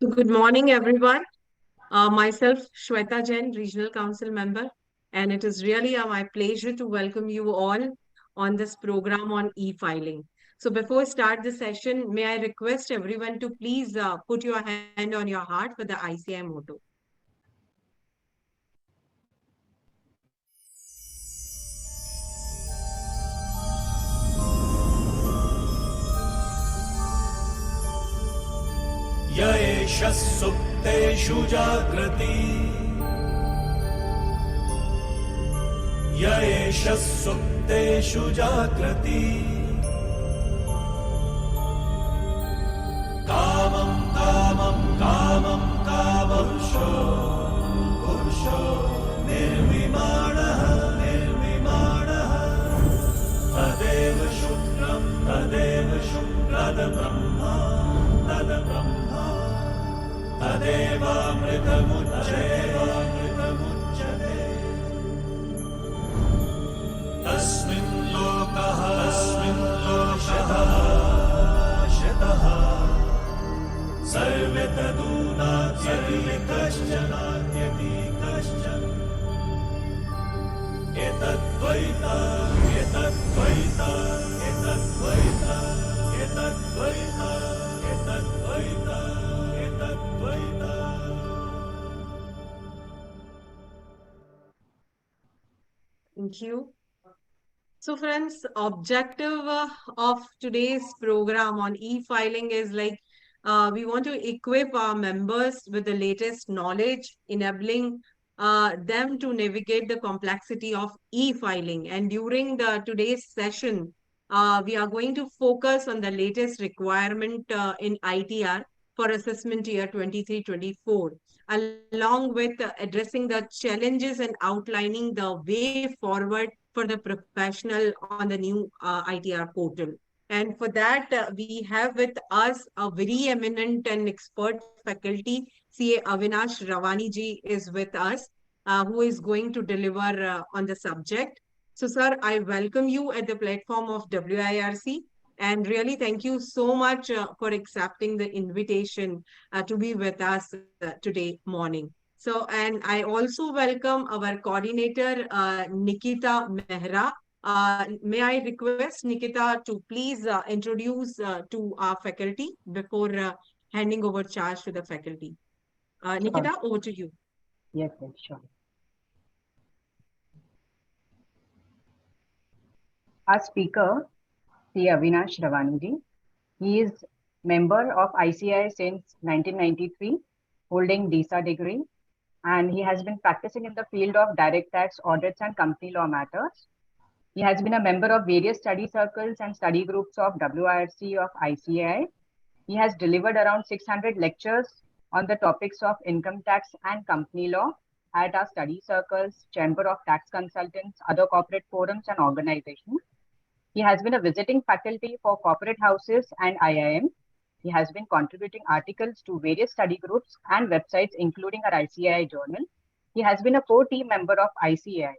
So good morning, everyone. Myself, Shweta Jain, Regional Council Member, and it is really my pleasure to welcome you all on this program on e-filing. So before I start the session, may I request everyone to please put your hand on your heart for the ICI motto. य एष सुप्तेषु जाग्रति य एष सुप्तेषु जाग्रति कामं कामं कामं कामपुरुषो पुरुषो निर्विमाणः निर्विमाणः तदेव शुक्रं तद्ब्रह्मा तदेवामृतमुच्यते तस्मिन् लोकः शतः सर्वे तदूनात्यपि कश्चन एतद्वैता एतद्वैता एतद्वैता एतद्वैता एतद्वैता एतद्वैता. Thank you. So friends, objective of today's program on e-filing is we want to equip our members with the latest knowledge, enabling them to navigate the complexity of e-filing. And during the today's session, we are going to focus on the latest requirement in ITR for assessment year 23-24, along with addressing the challenges and outlining the way forward for the professional on the new ITR portal. And for that, we have with us a very eminent and expert faculty, CA Avinash Rawani ji is with us, who is going to deliver on the subject. So, sir, I welcome you at the platform of WIRC. And really, thank you so much for accepting the invitation to be with us today morning. So, and I also welcome our coordinator, Nikita Mehra. May I request Nikita to please introduce to our faculty before handing over charge to the faculty. Sure. Nikita, over to you. Yes, sure. Our speaker, C. Avinash Rawani ji. He is member of ICI since 1993, holding DISA degree, and he has been practicing in the field of direct tax audits and company law matters. He has been a member of various study circles and study groups of WIRC of ICI. He has delivered around 600 lectures on the topics of income tax and company law at our study circles, Chamber of Tax Consultants, other corporate forums and organizations. He has been a visiting faculty for corporate houses and IIM. He has been contributing articles to various study groups and websites, including our ICAI journal. He has been a core team member of ICAI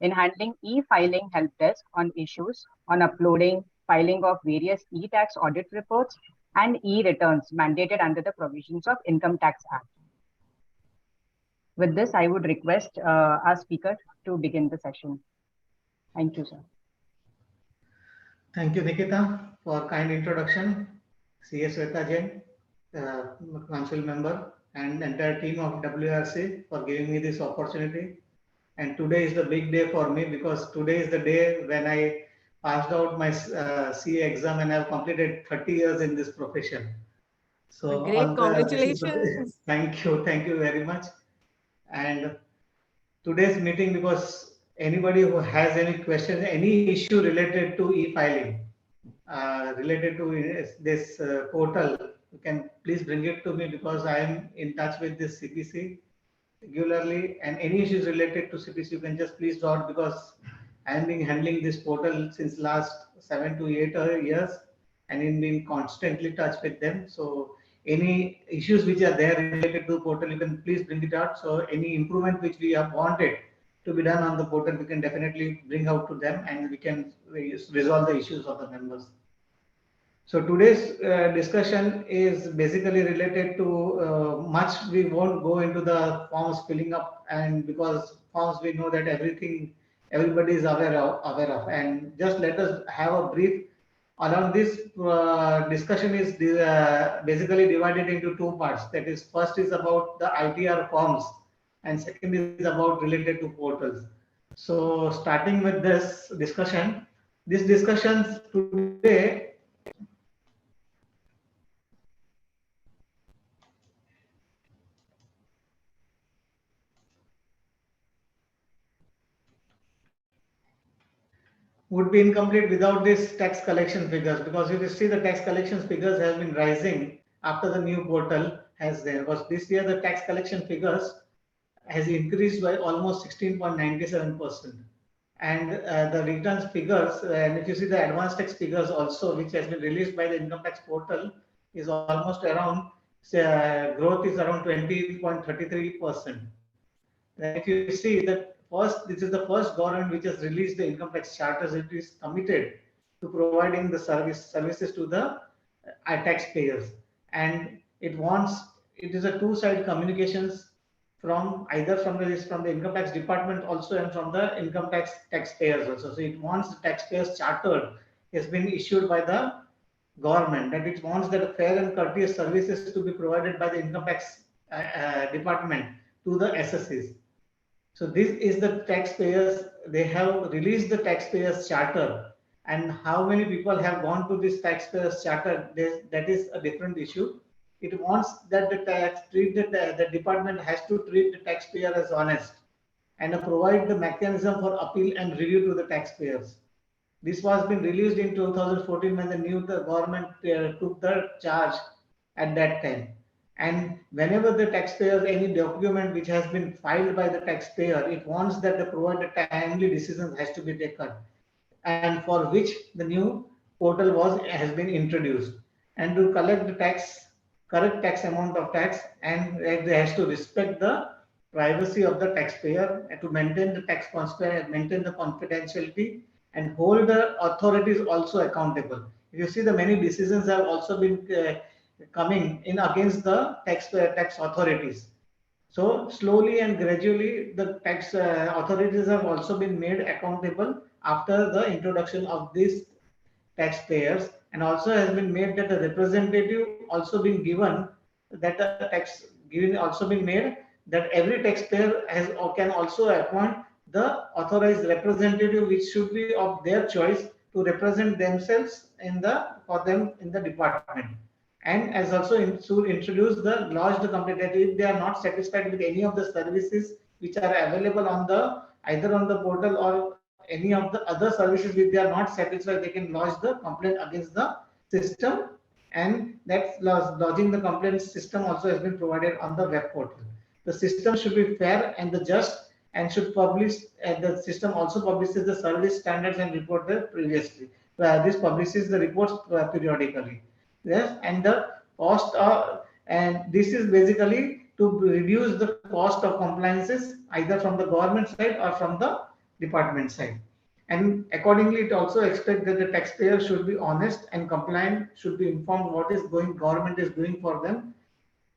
in handling e-filing help desk on issues on uploading, filing of various e-tax audit reports and e-returns mandated under the provisions of Income Tax Act. With this, I would request our speaker to begin the session. Thank you, sir. Thank you, Nikita, for kind introduction. C.S. Shweta Jain, council member, and entire team of WRC for giving me this opportunity. And today is the big day for me because today is the day when I passed out my CA exam and I have completed 30 years in this profession. So Great, congratulations. Thank you very much. And today's meeting, because anybody who has any questions, any issue related to e-filing, related to this portal, you can please bring it to me because I am in touch with this CPC regularly, and any issues related to CPC, you can just please dot because I have been handling this portal since last 7 to 8 years and in being constantly touch with them. So any issues which are there related to the portal, you can please bring it out. So any improvement which we have wanted to be done on the portal, we can definitely bring out to them and we can resolve the issues of the members. So today's discussion is basically related to much. We won't go into the forms filling up, and because forms we know that everybody is aware of, and just let us have a brief around this. Discussion is basically divided into two parts. That is, first is about the ITR forms, and second is about related to portals. So starting with this discussions today would be incomplete without this tax collection figures, because if you see the tax collection figures have been rising after the new portal has there, because this year the tax collection figures has increased by almost 16.97%, and the returns figures, and if you see the advanced tax figures also which has been released by the income tax portal, is almost around growth is around 20.33%. Then if you see that first, this is the first government which has released the income tax charters. It is committed to providing the services to the taxpayers, and it is a two-side communications from either from the income tax department also, and from the income taxpayers also. So it wants the taxpayers charter has been issued by the government, that it wants that fair and courteous services to be provided by the income tax department to the SSCs. So this is the taxpayers, they have released the taxpayers charter, and how many people have gone to this taxpayers charter, that is a different issue. It wants that the department has to treat the taxpayer as honest, and provide the mechanism for appeal and review to the taxpayers. This was been released in 2014 when the government took the charge at that time. And whenever the taxpayer, any document which has been filed by the taxpayer, it wants that the provided timely decision has to be taken, and for which the new portal has been introduced. And to collect the correct tax amount of tax, and it has to respect the privacy of the taxpayer, and to maintain the maintain the confidentiality, and hold the authorities also accountable. If you see, the many decisions have also been coming in against the tax authorities. So slowly and gradually, the tax authorities have also been made accountable after the introduction of these taxpayers, and also has been made that the representative also been given, that the tax given also been made, that every taxpayer has or can also appoint the authorized representative, which should be of their choice, to represent themselves for them in the department. And as also should introduce the lodged complaint, that if they are not satisfied with any of the services which are available on the either on the portal or any of the other services, if they are not satisfied, they can lodge the complaint against the system, and that lodging the complaint system also has been provided on the web portal. The system should be fair and the just, and should publish, the system also publishes the service standards and report there previously. This publishes the reports periodically. Yes, and the cost of, and this is basically to reduce the cost of compliances either from the government side or from the department side. And accordingly, it also expects that the taxpayer should be honest and compliant, should be informed what is government is doing for them,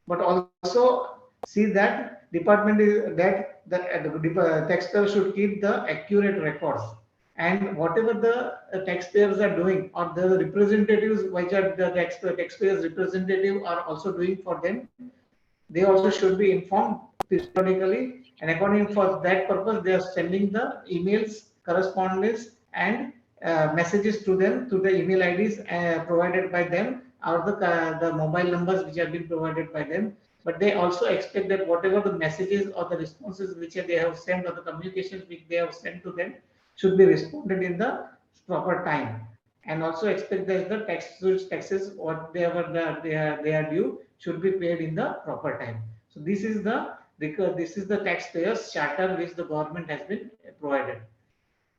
but also see that department is that the taxpayer should keep the accurate records, and whatever the taxpayers are doing, or the representatives which are the taxpayers representative are also doing for them, they also should be informed periodically, and according for that purpose they are sending the emails, correspondence, and messages to them, to the email IDs provided by them, or the mobile numbers which have been provided by them. But they also expect that whatever the messages or the responses which they have sent, or the communications which they have sent to them, should be responded in the proper time, and also expect that the taxes whatever they are due should be paid in the proper time. So this is the taxpayers charter which the government has been provided.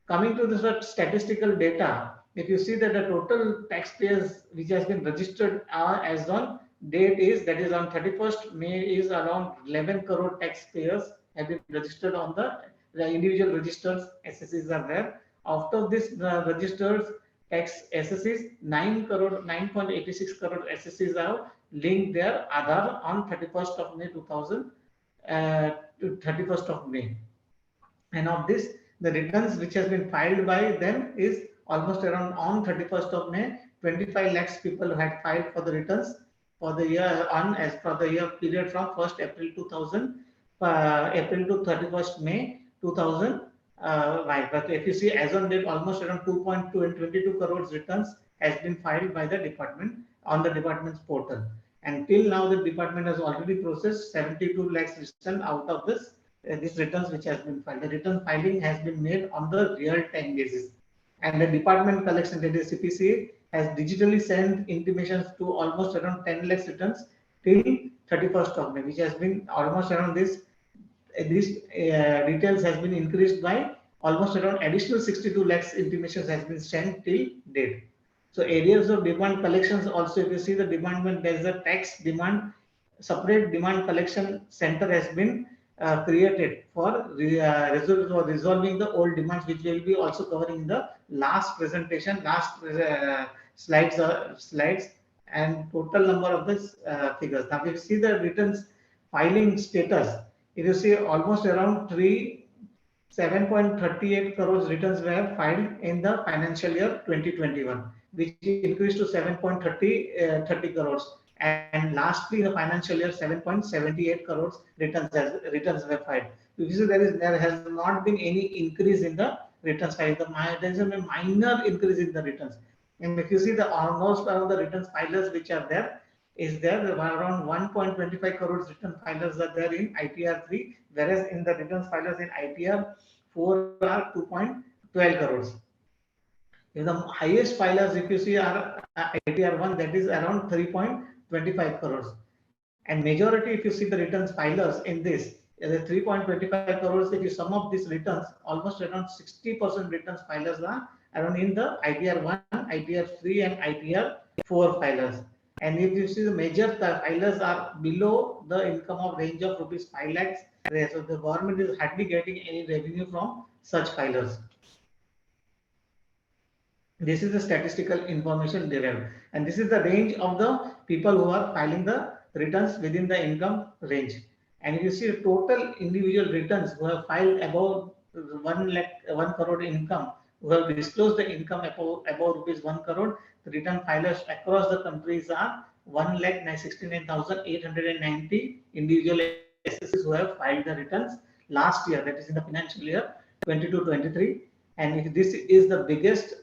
Coming to the statistical data, if you see that the total taxpayers which has been registered as on date is, that is on 31st May, is around 11 crore taxpayers have been registered on the individual registers. SSCs are there. Out of this registers, tax SSCs, 9.86 crore SSCs have linked their Aadhaar on 31st of May 2000 to 31st of May. And of this, the returns which has been filed by them is almost around on 31st of May, 25 lakhs people who had filed for the returns for the year on as per the year period from 1st April 2000 April to 31st May 2000. Right, but if you see as on date, almost around 2.2 and 22 crores returns has been filed by the department on the department's portal. And till now, the department has already processed 72 lakhs return out of this returns which has been filed. The return filing has been made on the real-time basis, and the department collection, that is CPCA, has digitally sent intimations to almost around 10 lakhs returns till 31st of May, which has been almost around this details has been increased by almost around additional 62 lakhs intimations has been sent till date. So areas of demand collections also, if you see the demand, there is a tax demand, separate demand collection center has been created for resolving the old demands, which will be also covering in the last presentation, last slides, and total number of this figures. Now, if you see the returns filing status, if you see almost around 7.38 crores returns were filed in the financial year 2021, which increased to 7.30 crores. And lastly, the financial year 7.78 crores returns were filed. You see, there has not been any increase in the returns filed. There is a minor increase in the returns. And if you see the almost around the returns filers which are there, around 1.25 crores return filers are there in ITR 3, whereas in the returns filers in ITR 4 are 2.12 crores. If the highest filers, if you see, are ITR 1, that is around 3.25 crores. And majority, if you see the returns filers in this, the 3.25 crores, if you sum up these returns, almost around 60% returns filers are around in the ITR 1, ITR 3 and ITR 4 filers. And if you see the major filers are below the income of range of rupees 5 lakhs, so the government is hardly getting any revenue from such filers. This is the statistical information derived, and this is the range of the people who are filing the returns within the income range. And if you see the total individual returns who have filed above 1 crore income, who have disclosed the income above rupees 1 crore, the return filers across the countries are 1,69,890 individual SSCs who have filed the returns last year, that is in the financial year 22-23. And if this is the biggest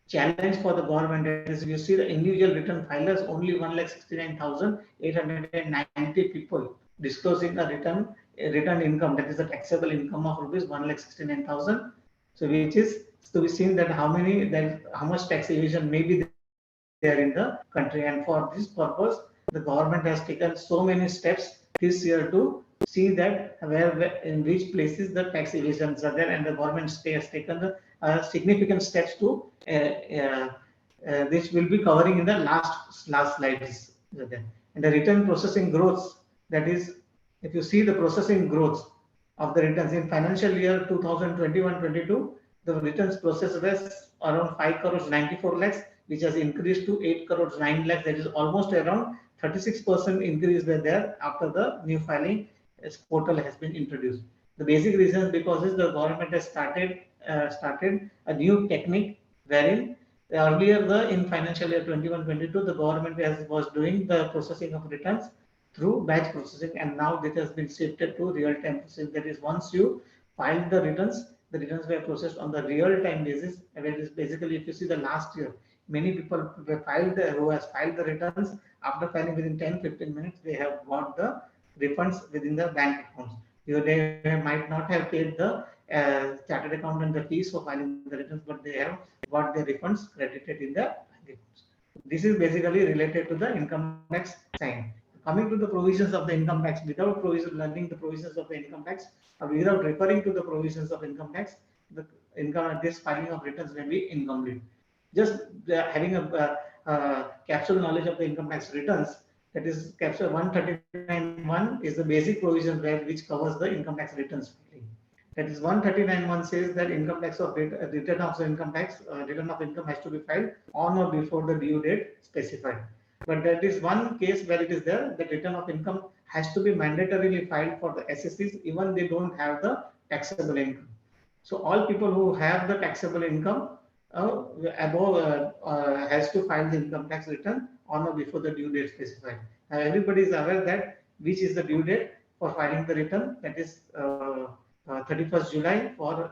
challenge for the government, is you see the individual return filers, only 1,69,890 people disclosing a return income, that is the taxable income of rupees 1,69,000. So which is to be seen that how much tax evasion may be there in the country. And for this purpose, the government has taken so many steps this year to see that in which places the tax evasions are there, and the government has taken significant steps to this will be covering in the last slides. And the return processing growth, that is, if you see the processing growth of the returns in financial year 2021-22, the returns processed was around 5 crores 94 lakhs, which has increased to 8 crores 9 lakhs. That is almost around 36% increase were there after the new filing portal has been introduced. The basic reason is because the government has started a new technique wherein earlier in financial year 21-22 the government was doing the processing of returns through batch processing, and now this has been shifted to real-time processing. That is, once you filed the returns were processed on the real-time basis. And it is basically, if you see the last year, many people who has filed the returns, after filing within 10-15 minutes, they have got the refunds within the bank accounts. They might not have paid the chartered accountant the fees for filing the returns, but they have got the refunds credited in the bank accounts. This is basically related to the income tax sign. Coming to the provisions of the income tax, without learning the provisions of the income tax, or without referring to the provisions of income tax, the this filing of returns may be incomplete. Just having a capsule knowledge of the income tax returns, that is capsule 139.1 is the basic provision which covers the income tax returns filing. That is 139(1) says that income tax of return of income tax return of income has to be filed on or before the due date specified. But that is one case where it is there that return of income has to be mandatorily filed for the SSCs even they don't have the taxable income. So all people who have the taxable income above has to file the income tax return on or before the due date specified. Now everybody is aware that which is the due date for filing the return, that is 31st July for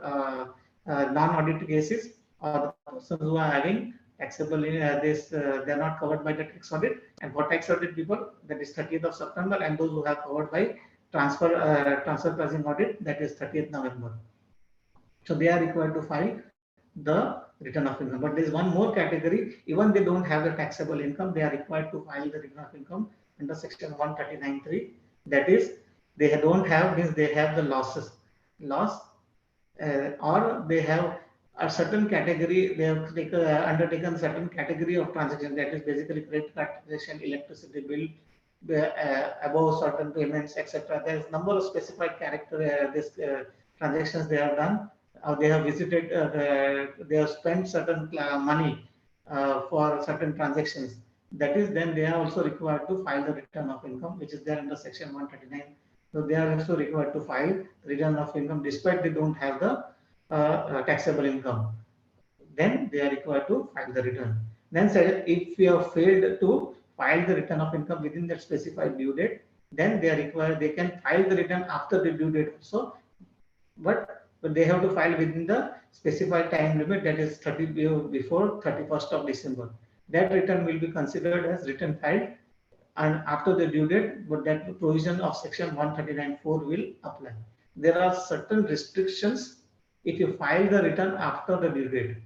non-audit cases or the persons who are having taxable they are not covered by the tax audit, and for tax audit people that is 30th of September, and those who have covered by transfer pricing audit, that is 30th November. So they are required to file the return of income. But there is one more category, even they don't have the taxable income, they are required to file the return of income under section 139(3). That is, they don't have, means they have the loss, or they have a certain category, they have undertaken certain category of transaction, that is basically credit card transaction, electricity bill, above certain payments, etc. There is number of specified character transactions they have done. They have visited, they have spent certain money for certain transactions. That is, then they are also required to file the return of income, which is there under section 139. So they are also required to file return of income despite they don't have the taxable income. Then they are required to file the return. Then if you have failed to file the return of income within that specified due date, then they are required, they can file the return after the due date also, but they have to file within the specified time limit, that is 30 before 31st of December. That return will be considered as return filed and after the due date, but that provision of section 139(4) will apply. There are certain restrictions if you file the return after the due date.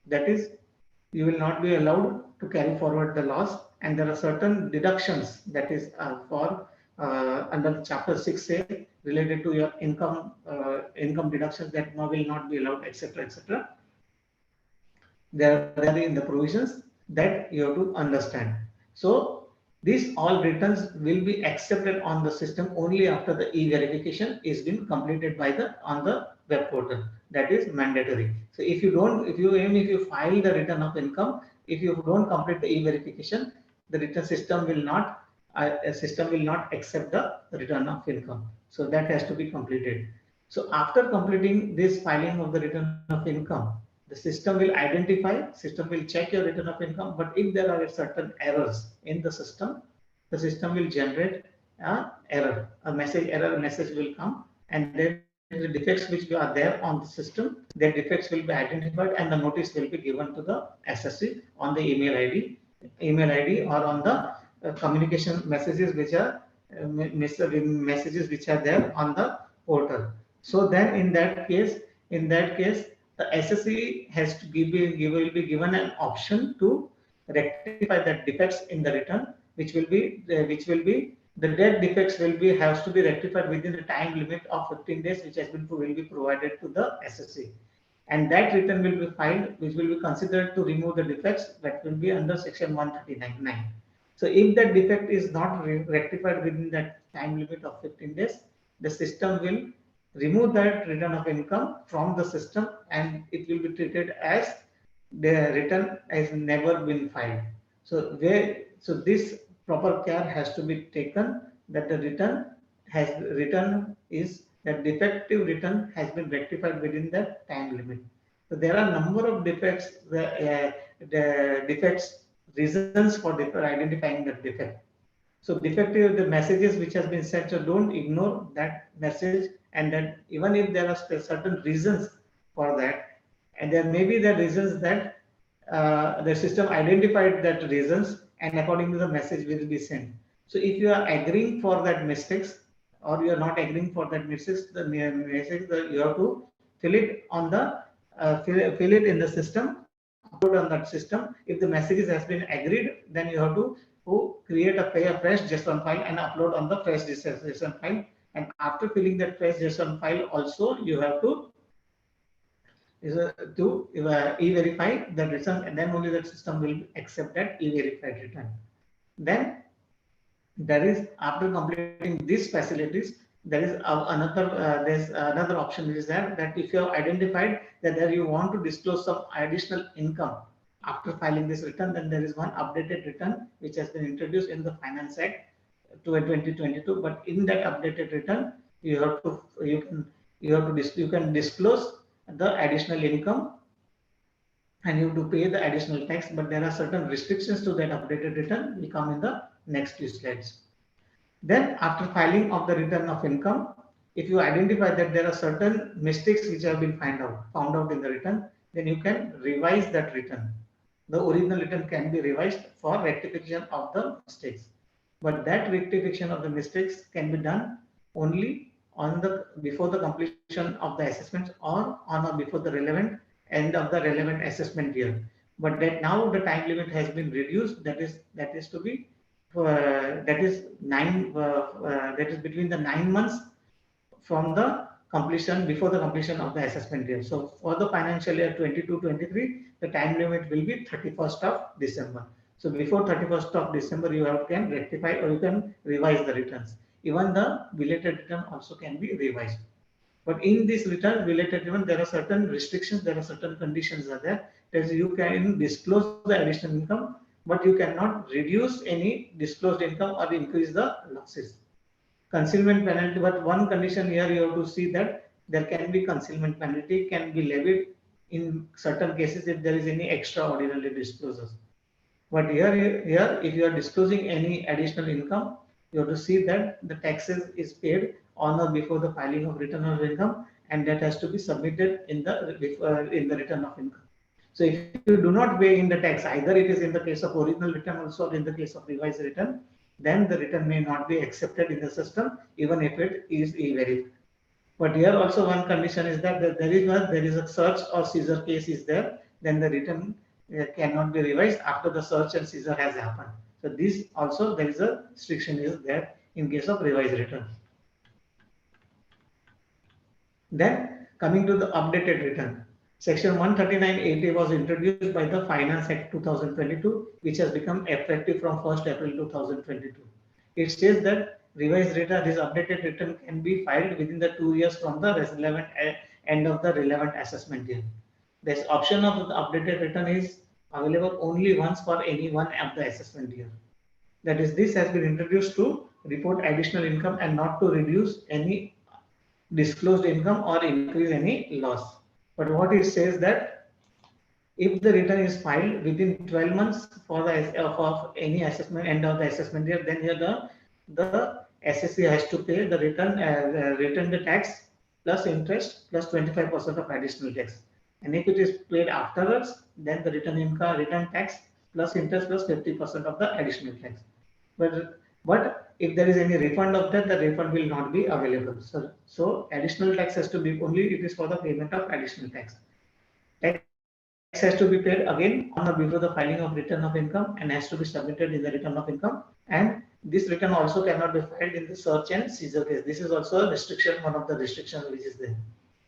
That is, you will not be allowed to carry forward the loss, and there are certain deductions, that is for under chapter 6A related to your income deductions that will not be allowed, etc., etc. There in the provisions that you have to understand. So these all returns will be accepted on the system only after the e-verification is been completed by on the web portal. That is mandatory. So if you file the return of income, if you don't complete the e-verification, the return system will not accept the return of income. So that has to be completed. So after completing this filing of the return of income, the system will check your return of income. But if there are certain errors in the system will generate an error, a message will come, and then the defects which are there on the system, their defects will be identified, and the notice will be given to the SSC on the email ID or on the communication messages which are messages which are there on the portal. So then in that case, the SSC has to will be given an option to rectify the defects in the return, which will be the dead defects has to be rectified within the time limit of 15 days, which will be provided to the SSC, and that return will be filed, which will be considered to remove the defects that will be under section 139(9). So if that defect is not rectified within that time limit of 15 days, the system will remove that return of income from the system, and it will be treated as the return has never been filed. So this proper care has to be taken that the defective return has been rectified within the time limit. So there are number of defects, the defects reasons for identifying the defect. So defective the messages which has been sent, so don't ignore that message, and then even if there are certain reasons for that, and there may be the reasons that the system identified that reasons, and according to the message will be sent. So if you are agreeing for that mistakes, or you are not agreeing for that mistakes, the message you have to fill it on the fill it in the system, upload on that system. If the messages has been agreed, then you have to create a fresh JSON file and upload on the fresh JSON file. And after filling that fresh JSON file, also you have to e-verify the return, and then only the system will accept that e-verified return. Then there is, after completing these facilities, there is there's another option which is there, that if you have identified that there you want to disclose some additional income after filing this return, then there is one updated return which has been introduced in the Finance Act to 2022. But in that updated return, you have to you can disclose the additional income and you have to pay the additional tax. But there are certain restrictions to that updated return. Will come in the next few slides. Then after filing of the return of income, if you identify that there are certain mistakes which have been found out in the return, then you can revise that return. The original return can be revised for rectification of the mistakes. But that rectification of the mistakes can be done only on the before the completion of the assessment or on or before the relevant end of the relevant assessment year. But that now the time limit has been reduced. That is to be that is between the 9 months from the completion before the completion of the assessment year. So for the financial year 22-23, the time limit will be 31st of December. So before 31st of December, you can rectify or you can revise the returns. Even the belated return also can be revised. But in this return related return, there are certain restrictions, there are certain conditions are there. That is, you can disclose the additional income, but you cannot reduce any disclosed income or increase the losses. Concealment penalty, but one condition here you have to see that there can be concealment penalty can be levied in certain cases if there is any extraordinary disclosures. But here, if you are disclosing any additional income, you have to see that the taxes is paid on or before the filing of return of income, and that has to be submitted in the return of income. So if you do not pay in the tax, either it is in the case of original return also or in the case of revised return, then the return may not be accepted in the system, even if it is e-verified. But here also one condition is that there is a search or seizure case is there, then the return cannot be revised after the search and seizure has happened. So this also there is a restriction is there in case of revised return. Then coming to the updated return. Section 139(a) was introduced by the Finance Act 2022, which has become effective from 1st April 2022. It says that revised return, this updated return can be filed within the 2 years from the relevant end of the relevant assessment year. This option of the updated return is available only once for any one of the assessment year. That is, this has been introduced to report additional income and not to reduce any disclosed income or increase any loss. But what it says that if the return is filed within 12 months for any assessment end of the assessment year, then here the SSC has to pay the return the tax plus interest plus 25% of additional tax. And if it is paid afterwards, then the return tax plus interest plus 50% of the additional tax. But if there is any refund of that, the refund will not be available. So additional tax has to be only it is for the payment of additional tax. Tax has to be paid again on or before the filing of return of income and has to be submitted in the return of income. And this return also cannot be filed in the search and seizure case. This is also a restriction, one of the restrictions which is there.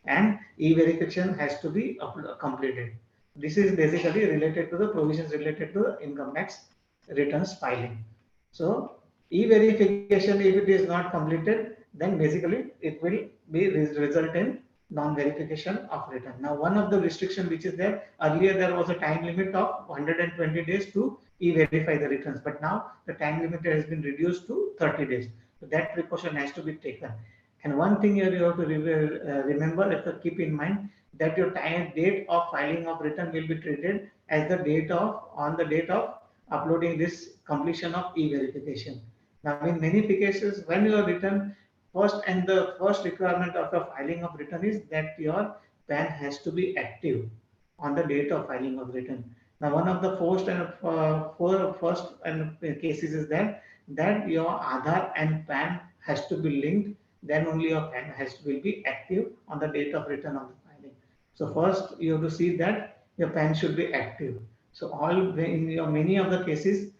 And e-verification has to be completed. This is basically related to the provisions related to the income tax returns filing. So e-verification, if it is not completed, then basically it will be result in non-verification of return. Now, one of the restriction which is there, earlier there was a time limit of 120 days to e-verify the returns, but now the time limit has been reduced to 30 days. So that precaution has to be taken. And one thing here you have to remember, keep in mind that your date of filing of return will be treated as the date of uploading this completion of e-verification. Now, in many cases, when your return the first requirement of the filing of return is that your PAN has to be active on the date of filing of return. Now, one of the first cases is that your Aadhaar and PAN has to be linked. Then only your PAN will be active on the date of return of the filing. So first, you have to see that your PAN should be active. So in many of the cases,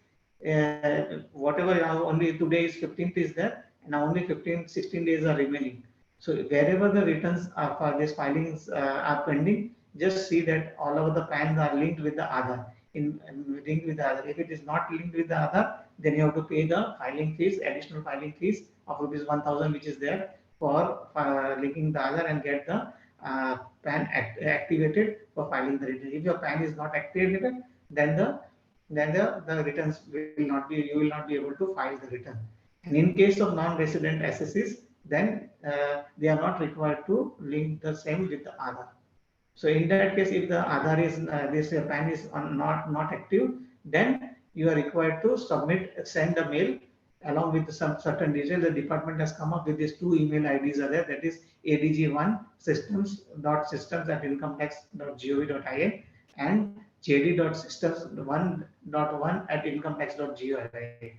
whatever only today is 15th is there, and now only 16 days are remaining. So wherever the returns are for these filings are pending, just see that all of the PANs are linked with the Aadhaar. Linked with the Aadhaar. If it is not linked with the Aadhaar, then you have to pay the filing fees, additional filing fees of rupees 1,000, which is there for linking the Aadhaar and get the PAN activated for filing the return. If your PAN is not activated, then the returns will not be, you will not be able to file the return. And in case of non-resident SSEs, then they are not required to link the same with the Aadhaar. So in that case, if the Aadhaar is this PAN is not active, then you are required to send a mail along with some certain details. The department has come up with these two email IDs are there. That is ADG1 systems at incometax.gov.in and jd.systems1.1 at incometax.gov.in.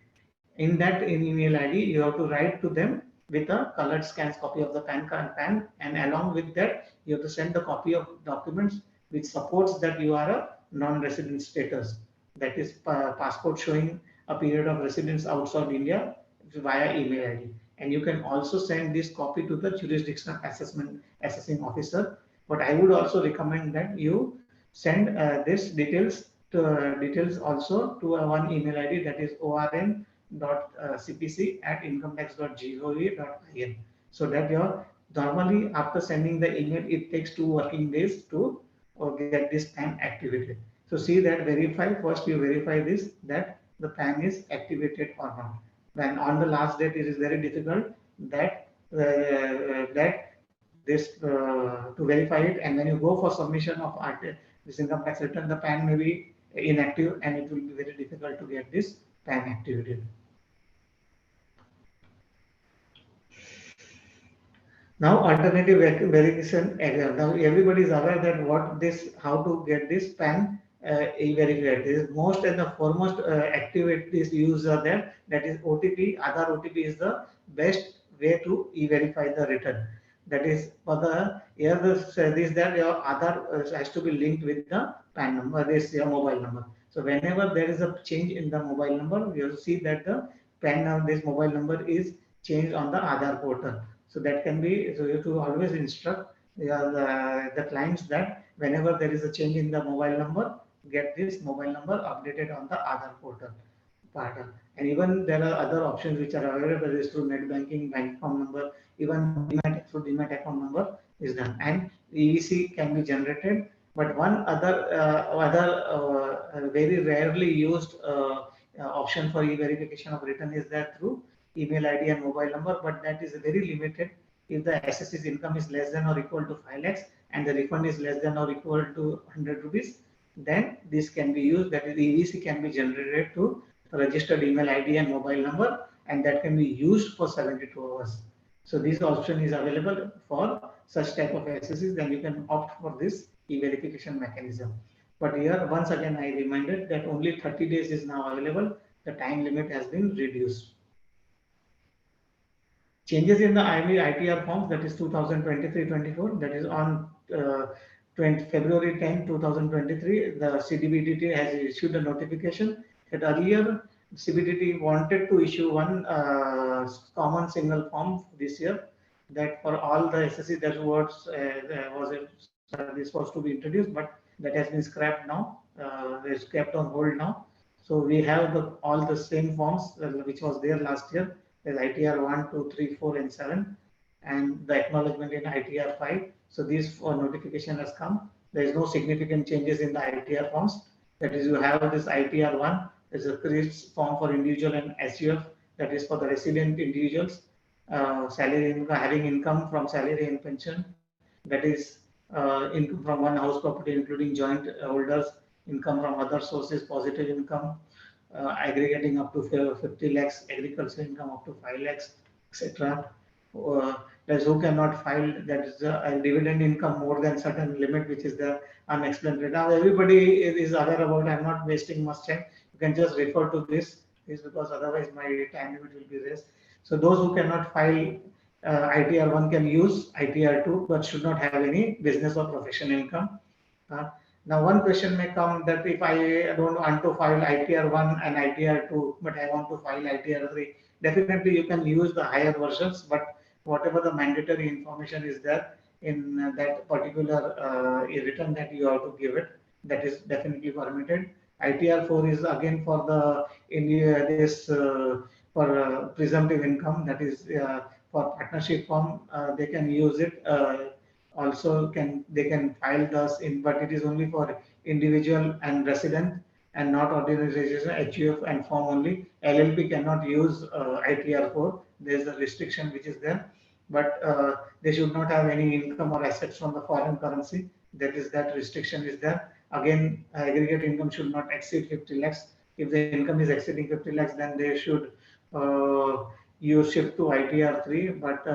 In that email ID, you have to write to them with a colored scans copy of the PAN card and along with that, you have to send the copy of documents which supports that you are a non-resident status. That is passport showing a period of residence outside India via email ID. And you can also send this copy to the jurisdictional assessing officer. But I would also recommend that you send this details also to one email ID, that is orn.cpc@incometax.gov.in, so that your normally after sending the email it takes 2 working days to get this PAN activated. So see that, verify first, you verify this that the PAN is activated or not. When on the last date it is very difficult that to verify it, and when you go for submission of this income tax return, the PAN may be inactive and it will be very difficult to get this PAN activated. Now alternative verification. Now everybody is aware that how to get this PAN e-verified. This is most and the foremost activities used are there. That is OTP. Aadhaar OTP is the best way to e-verify the return. That is for the this that your Aadhaar has to be linked with the PAN number. This your mobile number. So whenever there is a change in the mobile number, you will see that the PAN this mobile number is changed on the Aadhaar portal. So that can be, so you have to always instruct the clients that whenever there is a change in the mobile number, get this mobile number updated on the Aadhaar portal. And even there are other options which are available, is through net banking, bank account number, even through Demat account number is done. And EEC can be generated. But one other very rarely used option for e-verification of return is that through email ID and mobile number, but that is very limited. If the SSC's income is less than or equal to 5 lakhs and the refund is less than or equal to 100 rupees, then this can be used. That is, EVC can be generated to registered email ID and mobile number, and that can be used for 72 hours. So this option is available for such type of SSCs, then you can opt for this e-verification mechanism. But here, once again, I reminded that only 30 days is now available. The time limit has been reduced. Changes in the ITR forms, that is 2023-24, that is on February 10, 2023, the CDBDT has issued a notification that earlier CBDT wanted to issue one common single form this year, that for all the SSC that this was to be introduced, but that has been scrapped now, is kept on hold now. So we have all the same forms which was there last year. There's ITR 1, 2, 3, 4, and 7, and the acknowledgement in ITR 5. So this notification has come. There is no significant changes in the ITR forms. That is, you have this ITR 1, is a form for individual and SUF, that is for the resident individuals, having income from salary and pension, that is income from one house property, including joint holders, income from other sources, positive income, aggregating up to 50 lakhs, agricultural income up to 5 lakhs, etc. There's who cannot file, that is a dividend income more than certain limit, which is the unexplained rate. Now everybody is aware about. I'm not wasting much time. You can just refer to this because otherwise my time limit will be raised. So those who cannot file ITR 1 can use ITR 2, but should not have any business or professional income. Now one question may come that if I don't want to file ITR 1 and ITR 2, but I want to file ITR 3, definitely you can use the higher versions, but whatever the mandatory information is there in that particular return that you have to give it, that is definitely permitted. ITR 4 is again for the for presumptive income, that is for partnership form, they can use it. Also, they can file thus in, but it is only for individual and resident and not ordinary registration, HUF and form only. LLP cannot use ITR4. There is a restriction which is there, but they should not have any income or assets from the foreign currency. That restriction is there. Again, aggregate income should not exceed 50 lakhs. If the income is exceeding 50 lakhs, then they should uh, use shift to ITR3. But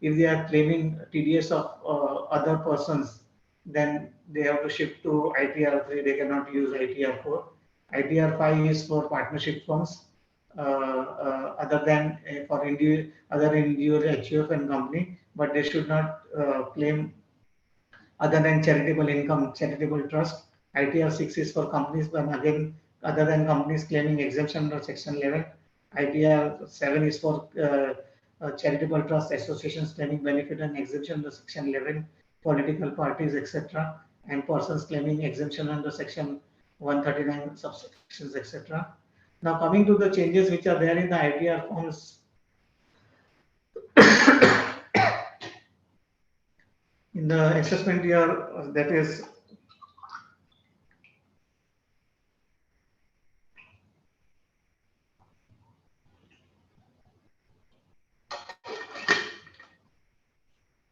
if they are claiming TDS of other persons, then they have to shift to ITR3. They cannot use ITR4. ITR5 is for partnership firms, other than for other individual HUF and company, but they should not claim other than charitable income, charitable trust. ITR 6 is for companies, but again, other than companies claiming exemption under Section 11. ITR 7 is for charitable trust associations claiming benefit and exemption under Section 11, political parties, etc., and persons claiming exemption under Section 139 subsections, etc. Now, coming to the changes which are there in the ITR forms in the assessment year, that is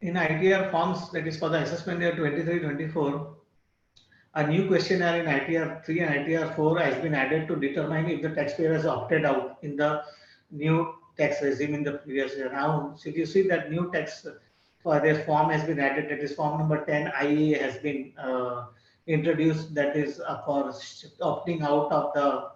in ITR forms, that is for the assessment year 23-24, a new questionnaire in ITR 3 and ITR 4 has been added to determine if the taxpayer has opted out in the new tax regime in the previous year. Now, so if you see that new tax for their form has been added, that is form number 10 IE has been introduced, that is for opting out of the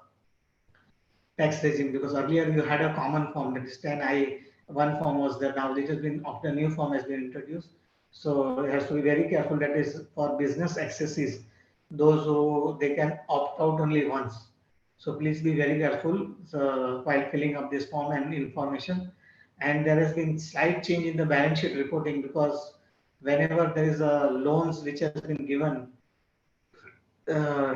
tax regime, because earlier you had a common form, that is 10I, one form was there. Now it has been, the new form has been introduced. So it has to be very careful. That is for business accesses, those who they can opt out only once. So please be very careful while filling up this form and information. And there has been slight change in the balance sheet reporting, because whenever there is a loans which has been given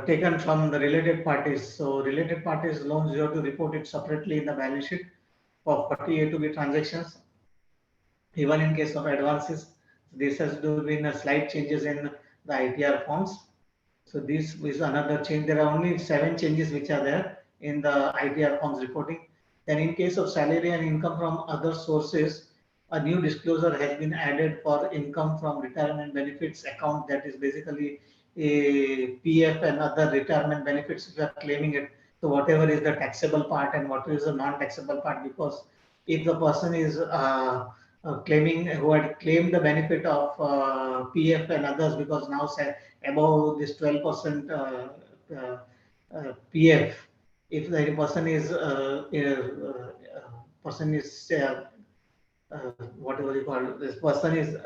taken from the related parties. So related parties loans, you have to report it separately in the balance sheet for 40A to be transactions. Even in case of advances, this has been a slight changes in the ITR forms. So this is another change. There are only 7 changes which are there in the ITR forms reporting. Then in case of salary and income from other sources, a new disclosure has been added for income from retirement benefits account, that is basically a PF and other retirement benefits if you are claiming it. So whatever is the taxable part and what is the non-taxable part, because if the person is claiming, who had claimed the benefit of PF and others, because now say above this 12% PF, if the person is whatever you call it, this person is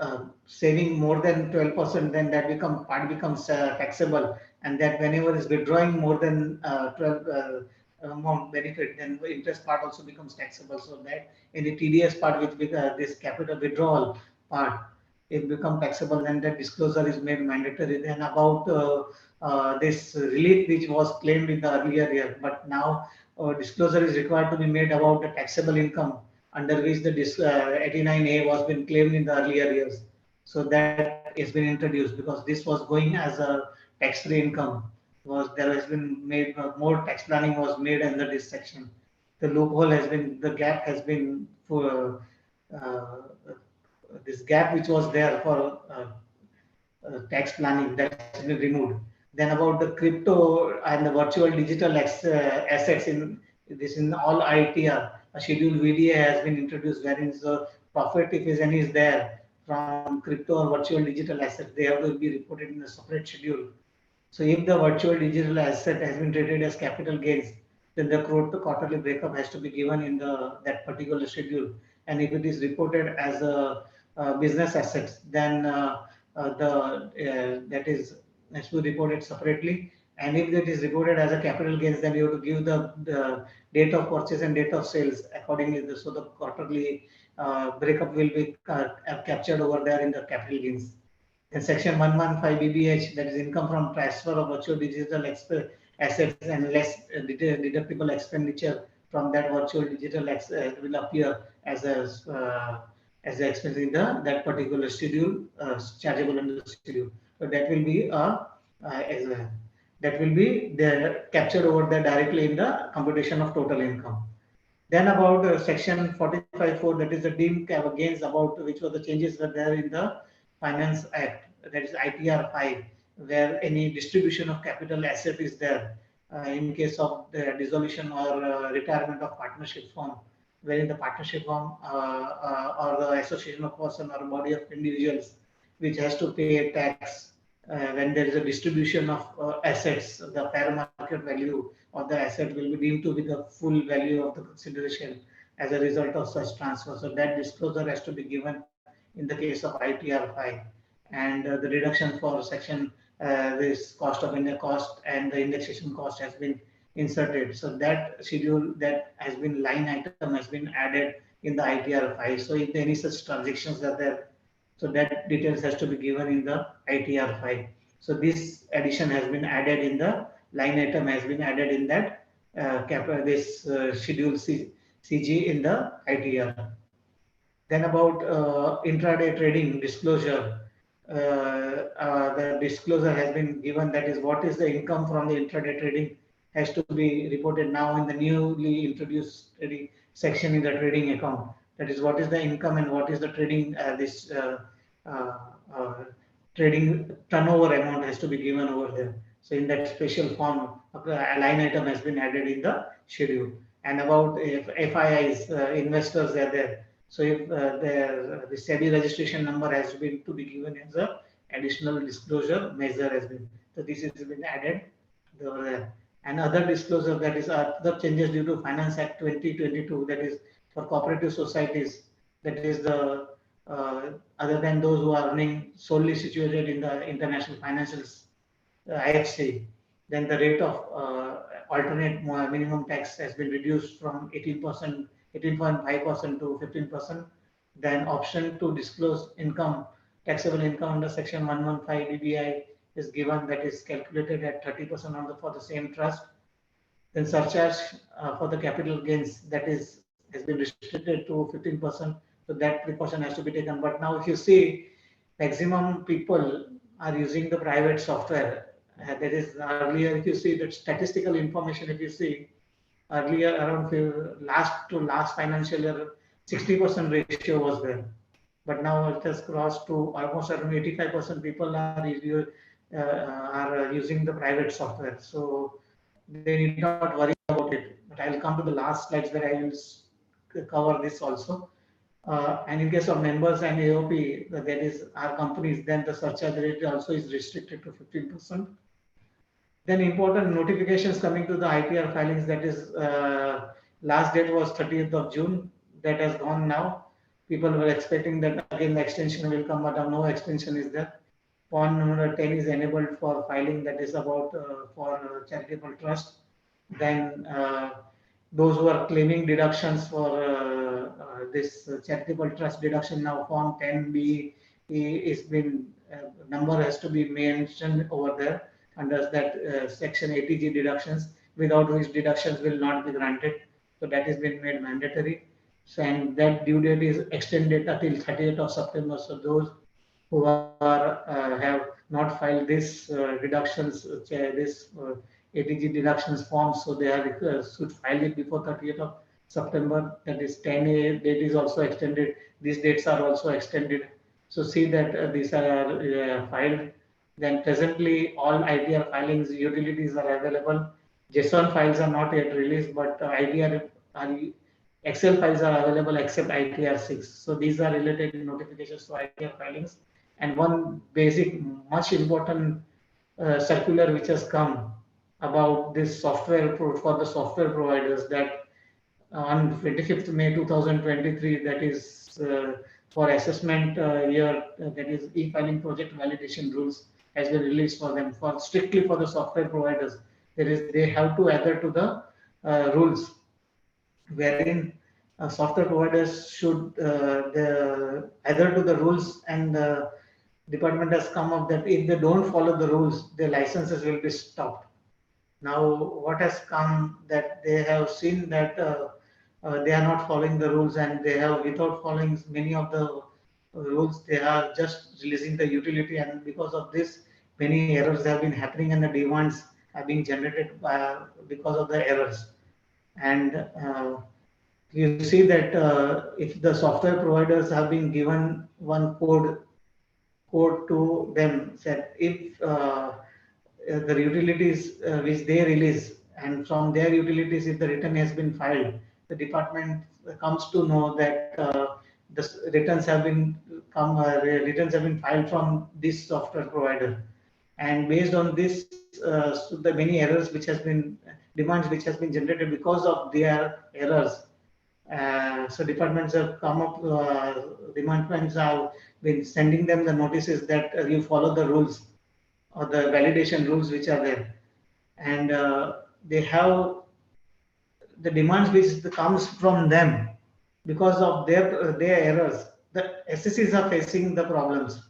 saving more than 12%, then that part becomes taxable, and that whenever is withdrawing more than 12 amount benefit, then the interest part also becomes taxable. So that in the TDS part, which this capital withdrawal part, it become taxable, then that disclosure is made mandatory. Then about this relief which was claimed in the earlier year, but now disclosure is required to be made about the taxable income under which the 89A was been claimed in the earlier years. So that has been introduced, because this was going as a tax-free income. There has been made more tax planning was made under this section. The loophole has been, the gap has been for this gap which was there for tax planning, that has been removed. Then about the crypto and the virtual digital assets, in this in all ITR, a schedule VDA has been introduced, wherein the profit, if any, is there from crypto or virtual digital assets, they have to be reported in a separate schedule. So if the virtual digital asset has been treated as capital gains, then the quarterly breakup has to be given in that particular schedule. And if it is reported as a business assets, then that is has to be reported separately. And if it is reported as a capital gains, then you have to give the date of purchase and date of sales accordingly. So the quarterly breakup will be captured over there in the capital gains. Then section 115 BBH, that is income from transfer of virtual digital assets and less deductible expenditure from that virtual digital will appear as a as the expense in the that particular schedule, chargeable under schedule. So that will be as a, that will be there captured over there directly in the computation of total income. Then about section 45.4, that is the deemed capital gains, about which were the changes were there in the Finance Act, that is ITR 5, where any distribution of capital asset is there in case of the dissolution or retirement of partnership firm, wherein the partnership firm or the association of person or body of individuals which has to pay tax when there is a distribution of assets, the fair market value of the asset will be deemed to be the full value of the consideration as a result of such transfer. So that disclosure has to be given in the case of ITR 5, and the deduction for section this cost of cost and the indexation cost has been inserted. So that schedule, that has been line item has been added in the ITR 5. So if any such transactions are there, so that details has to be given in the ITR 5. So this addition has been added in the line item, has been added in that this schedule CG in the ITR. Then about intraday trading disclosure, the disclosure has been given, that is what is the income from the intraday trading has to be reported now in the newly introduced trading section in the trading account. That is what is the income and what is the trading uh, uh, trading turnover amount has to be given over there. So in that special form, a line item has been added in the schedule. And about if FIIs, investors are there. So if the SEBI registration number has been to be given as a additional disclosure measure has been. So this has been added over there. And other disclosure, that is other changes due to Finance Act 2022, that is for cooperative societies, that is the other than those who are earning solely situated in the international financials, IFC, then the rate of alternate minimum tax has been reduced from 18%, 18.5% to 15%. Then option to disclose income, taxable income under section 115 DBI is given, that is calculated at 30% on the for the same trust. Then surcharge for the capital gains, that is has been restricted to 15%. So that precaution has to be taken. But now if you see, maximum people are using the private software. That is earlier, if you see that statistical information, if you see earlier around last financial year, 60% ratio was there. But now it has crossed to almost around 85% people are using the private software. So they need not worry about it. But I'll come to the last slides where I will cover this also. And in case of members and AOP, that is our companies, then the surcharge rate also is restricted to 15%. Then important notifications coming to the ITR filings, that is last date was 30th of June. That has gone now. People were expecting that again the extension will come, but no extension is there. Point number 10 is enabled for filing, that is about for charitable trust. Then those who are claiming deductions for this charitable trust deduction, now form 10B is been number has to be mentioned over there under that section ATG deductions, without which deductions will not be granted. So that has been made mandatory. So, and that due date is extended until 30th of September. So those who are have not filed this deductions, this ATG deductions forms, so they have should file it before 30th of September. That is 10A date is also extended. These dates are also extended. So see that these are filed. Then presently all ITR filings, utilities are available. JSON files are not yet released, but ITR Excel files are available except ITR 6. So these are related notifications to ITR filings. And one basic, much important circular which has come about this software for the software providers, that on 25th May 2023, that is for assessment year, that is e-filing project validation rules has been released for them, for strictly for the software providers. They have to adhere to the rules, wherein software providers should adhere to the rules, and the department has come up that if they don't follow the rules, their licenses will be stopped. Now, what has come that they have seen that they are not following the rules, and they have, without following many of the rules, they are just releasing the utility, and because of this many errors have been happening and the demands are being generated because of the errors. And you see that if the software providers have been given one code to them, said if the utilities which they release, and from their utilities if the return has been filed, the department comes to know that the returns have been filed from this software provider, and based on this, so the many errors which has been demands which has been generated because of their errors. So departments have come up, departments have been sending them the notices that you follow the rules or the validation rules which are there, and they have the demands which comes from them because of their errors. The SSCs are facing the problems,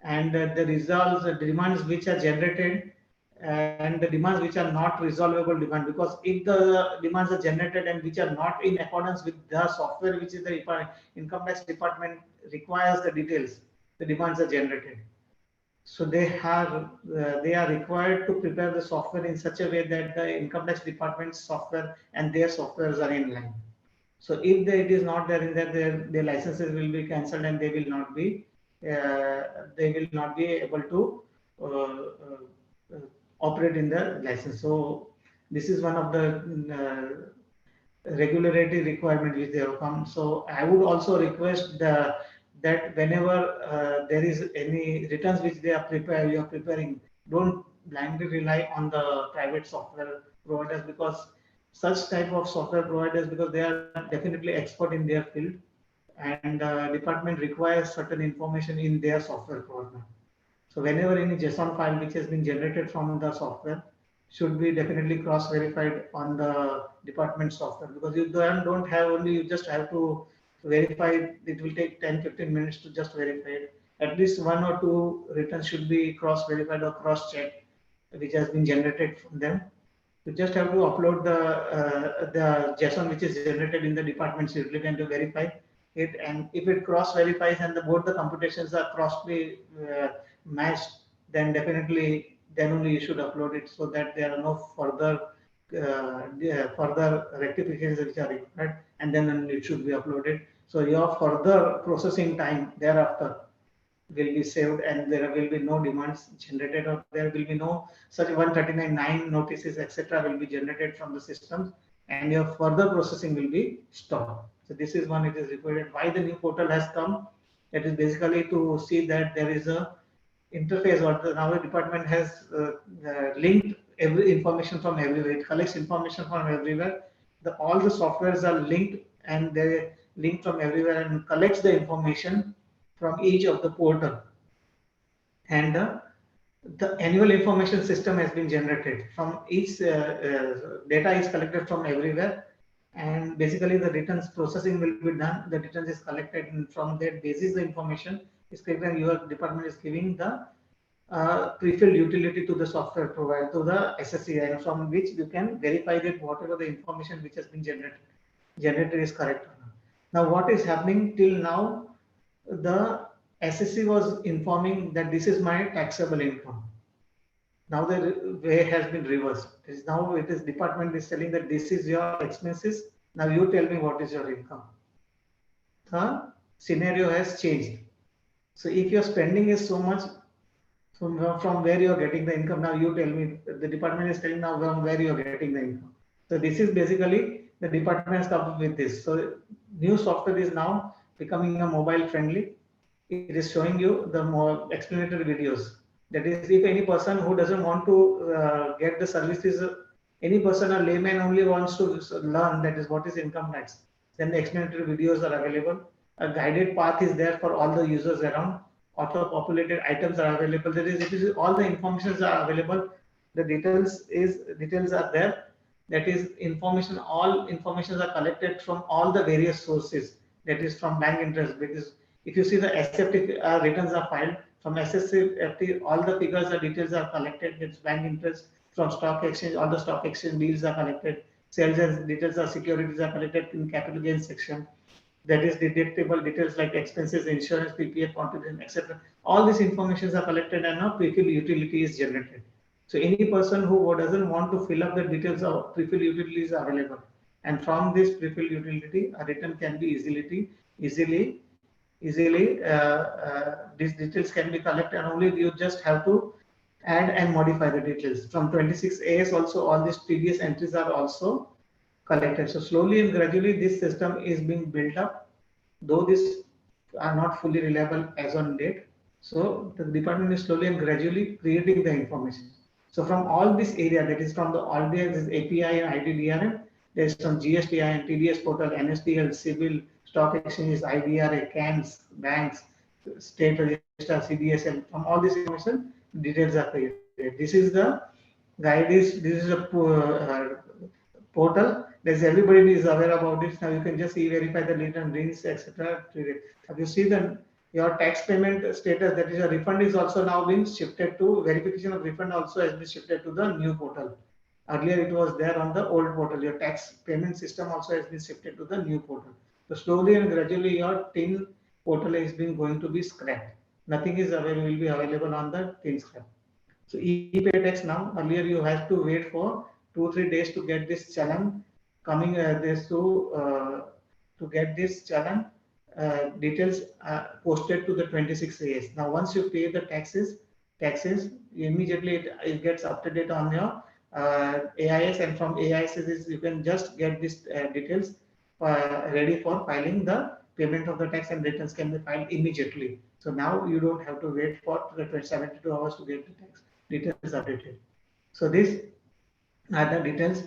and the results, the demands which are generated, and the demands which are not resolvable demand, because if the demands are generated and which are not in accordance with the software which is the income tax department requires the details, the demands are generated. So they are required to prepare the software in such a way that the income tax department's software and their softwares are in line. So if it is not there in that, their licenses will be cancelled and they will not be able to operate in the license. So this is one of the regulatory requirement which they have come. So I would also request that whenever there is any returns which you are preparing, don't blindly rely on the private software providers, because such type of software providers, because they are definitely expert in their field, and department requires certain information in their software program. So whenever any JSON file which has been generated from the software should be definitely cross-verified on the department software, because you don't have only, you just have to verify. It will take 10-15 minutes to just verify it. At least one or two returns should be cross-verified or cross-checked, which has been generated from them. You just have to upload the JSON which is generated in the department's utility and to verify it. And if it cross verifies and both the computations are crossly matched, then definitely then only you should upload it, so that there are no further rectifications which are required, and then only it should be uploaded. So your further processing time thereafter will be saved, and there will be no demands generated, or there will be no such 139.9 notices etc. will be generated from the systems, and your further processing will be stopped. So this is one, it is required. Why the new portal has come? That is basically to see that there is a interface, or now the department has linked every information from everywhere. It collects information from everywhere. All the softwares are linked, and they link from everywhere and collects the information from each of the portal. And the annual information system has been generated from each data is collected from everywhere, and basically the returns processing will be done. The returns is collected, and from that basis the information is collected, and your department is giving the pre-filled utility to the software provider, to the SSC, and from which you can verify that whatever the information which has been generated is correct or not. Now what is happening till now, the SSC was informing that this is my taxable income. Now the way has been reversed. It is department is telling that this is your expenses. Now you tell me what is your income. The scenario has changed. So if your spending is so much, from where you are getting the income, now you tell me. The department is telling now from where you are getting the income. So this is basically the department has come up with this. So new software is now becoming a mobile friendly. It is showing you the more explanatory videos. That is, if any person who doesn't want to get the services, any person, a layman only wants to learn that is what is income tax, then the explanatory videos are available. A guided path is there for all the users around. Auto-populated items are available. It is all the informations are available. The details are there. That is information. All informations are collected from all the various sources. That is from bank interest. Because if you see the SFT returns are filed from SSFT, all the figures or details are collected. It's bank interest from stock exchange. All the stock exchange deals are collected. Sales and details are securities are collected in capital gains section. That is deductible details like expenses, insurance, PPF contribution, etc. All these informations are collected and now pre-filled utility is generated. So any person who doesn't want to fill up the details of pre-filled utility is available. And from this pre-filled utility, a return can be easily, these details can be collected and only you just have to add and modify the details. From 26AS also all these previous entries are also collected. So slowly and gradually this system is being built up, though these are not fully reliable as on date. So the department is slowly and gradually creating the information. So from all this area, that is from the all this API and IDDRM, there is some GSTI and TDS portal, NSDL, civil, stock exchanges, IDRA, CANs, banks, state register, CDSL. From all this information, details are created. This is a portal. There's everybody is aware about it. Now you can just verify the return rings, etc. Have you see the your tax payment status, that is a refund, is also now being shifted to verification of refund also has been shifted to the new portal. Earlier it was there on the old portal. Your tax payment system also has been shifted to the new portal. So slowly and gradually your TIN portal is being going to be scrapped. Nothing is available, will be available on the TIN scrap. So e-pay tax now, earlier you have to wait for 2-3 days to get this challan coming to get this challan details posted to the 26AS. Now once you pay the taxes immediately it gets updated on your AIS, and from AIS you can just get these details ready for filing the payment of the tax, and returns can be filed immediately. So now you don't have to wait for 72 hours to get the tax details updated. So these are the details.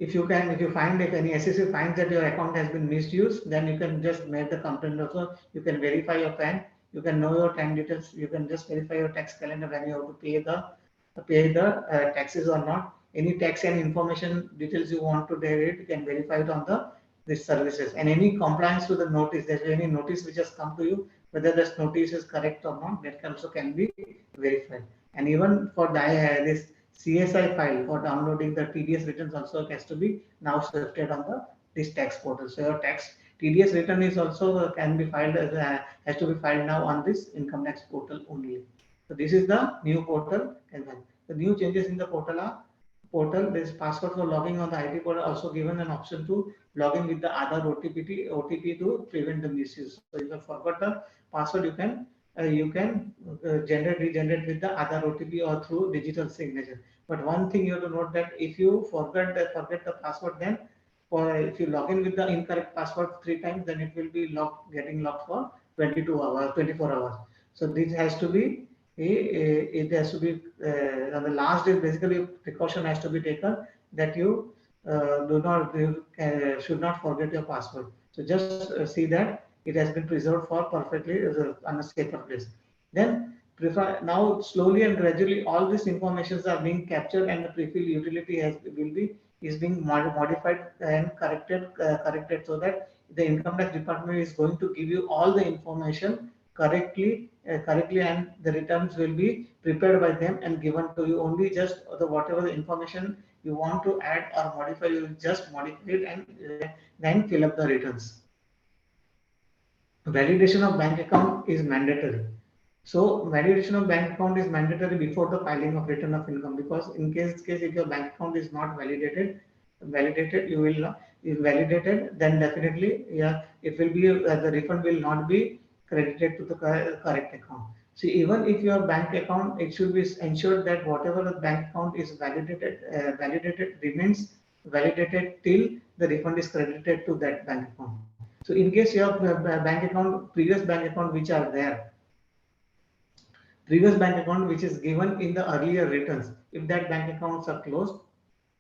If you find, if any SEC finds that your account has been misused, then you can just make the complaint also. You can verify your PAN, you can know your time details, you can just verify your tax calendar when you have to pay the taxes or not. Any tax and information details you want to derive, you can verify it on the these services. And any compliance to the notice, there's any notice which has come to you, whether this notice is correct or not, that also can be verified. And even for this CSI file for downloading the TDS returns also has to be now shifted on the this tax portal. So your tax TDS return is also can be filed as has to be filed now on this income tax portal only. So this is the new portal as well. The new changes in the portal, this password for logging on the IT portal also given an option to log in with the Aadhaar OTP to prevent the misuse. So if you forgot the password, you can regenerate with the Aadhaar OTP or through digital signature. But one thing you have to note that if you forget the password, then if you log in with the incorrect password 3 times, then it will be getting locked for 22 hours, 24 hours. So this has to be it has to be on the last day. Basically, precaution has to be taken that you should not forget your password. So just see that it has been preserved for perfectly on a safer place. Then now slowly and gradually all these informations are being captured, and the pre-fill utility is being modified and corrected so that the income tax department is going to give you all the information correctly, and the returns will be prepared by them and given to you. Only just whatever the information you want to add or modify, you just modify it and then fill up the returns. Validation of bank account is mandatory. So validation of bank account is mandatory before the filing of return of income, because in case if your bank account is not validated, you will not is validated, then definitely it will be the refund will not be credited to the correct account. So even if your bank account, it should be ensured that whatever the bank account is validated remains validated till the refund is credited to that bank account. So in case you have previous bank account which are there, previous bank account which is given in the earlier returns, if that bank accounts are closed,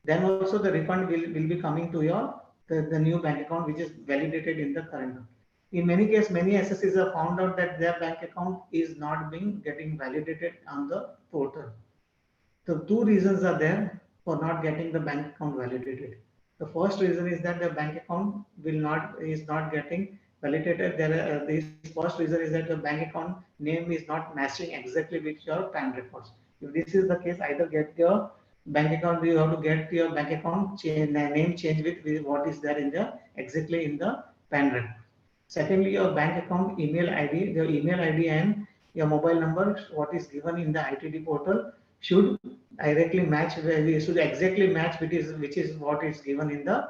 then also the refund will be coming to your the new bank account which is validated in the current one. In many cases, many SSCs have found out that their bank account is not getting validated on the portal. So two reasons are there for not getting the bank account validated. The first reason is that the bank account is not getting validated. This first reason is that the bank account name is not matching exactly with your PAN records. If this is the case, either get your bank account, you have to get your bank account name change with what is there in the exactly in the PAN record. Secondly, your bank account email ID, your email ID and your mobile number, what is given in the ITD portal should directly match, should exactly match which is what is given in the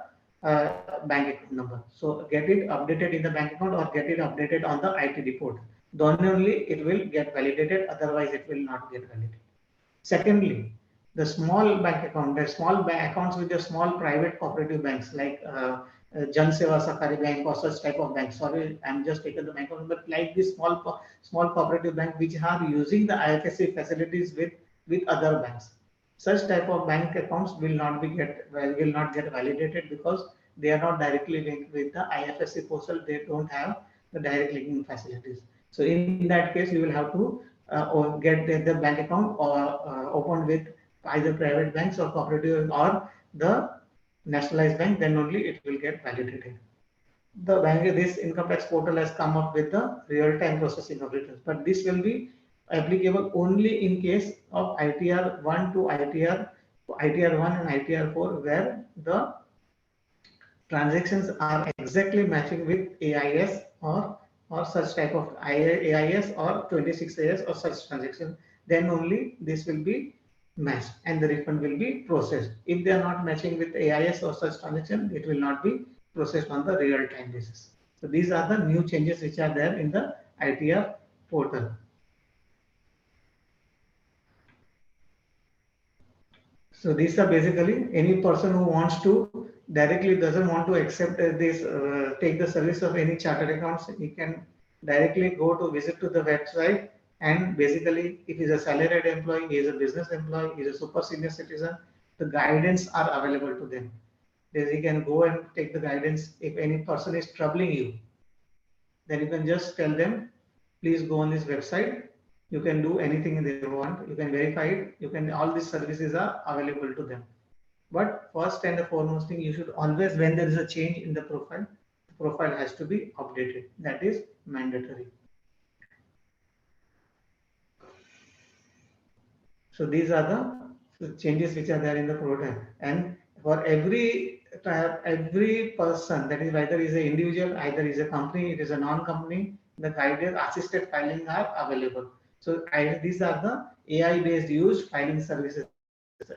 bank account number. So get it updated in the bank account or get it updated on the ITD portal. Then only it will get validated. Otherwise, it will not get validated. Secondly, the small bank account, the small bank accounts with the small private cooperative banks like Jan Seva Sakari Bank or such type of bank. Sorry, I'm just taking the bank account, but like this small cooperative bank which are using the IFSC facilities with other banks. Such type of bank accounts will not get validated because they are not directly linked with the IFSC portal. They don't have the direct linking facilities. So in that case, you will have to or get the bank account or opened with either private banks or cooperative or the nationalized bank, then only it will get validated. The bank, this income tax portal has come up with the real-time processing of returns, but this will be applicable only in case of ITR 1 to ITR 1 and ITR 4, where the transactions are exactly matching with AIS or such type of AIS or 26AS or such transaction, then only this will be matched and the refund will be processed. If they are not matching with AIS or such transaction, it will not be processed on the real time basis. So these are the new changes which are there in the ITR portal. So these are basically any person who wants to directly doesn't want to accept this, take the service of any chartered accounts, he can directly go to visit to the website, and basically if he's a salaried employee, he is a business employee, he is a super senior citizen, the guidance are available to them. He can go and take the guidance. If any person is troubling you, then you can just tell them, please go on this website. You can do anything they want. You can verify it. You can, all these services are available to them. But first and the foremost thing, you should always, when there is a change in the profile has to be updated. That is mandatory. So these are the changes which are there in the program. And for every person, that is either is an individual, either is a company, it is a non-company, the guided assisted filing are available. So these are the AI-based used filing services.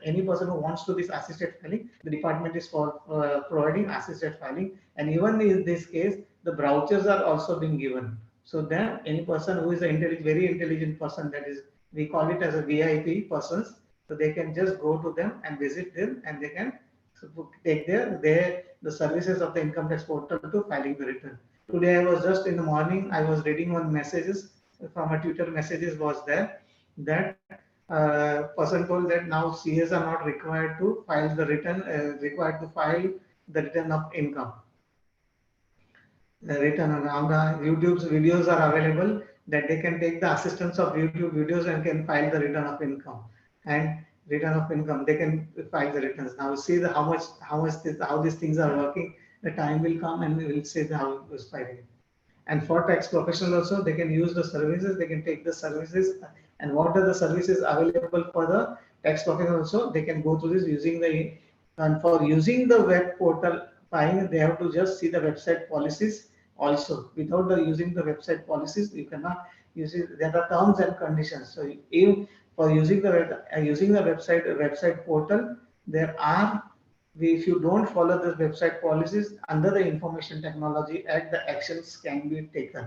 Any person who wants to this assisted filing, the department is for providing assisted filing. And even in this case, the vouchers are also being given. So then any person who is a very intelligent person, that is, we call it as a VIP persons, so they can just go to them and visit them, and they can take the services of the income tax portal to filing the return. Today I was just in the morning, I was reading one messages from a Twitter messages was there that person told that now CS are not required to file the return, required to file the return of income. The return on the YouTube's videos are available, that they can take the assistance of YouTube videos and can file the return of income. And return of income, they can file the returns. Now see how these things are working. The time will come and we will see how it was filing. And for tax professionals also, they can use the services, they can take the services, and what are the services available for the tax professionals also, they can go through this using and for using the web portal filing, they have to just see the website policies also. Without using the website policies, you cannot use it. There are terms and conditions. So if for using the website portal, there are, if you don't follow the website policies under the Information Technology Act, the actions can be taken.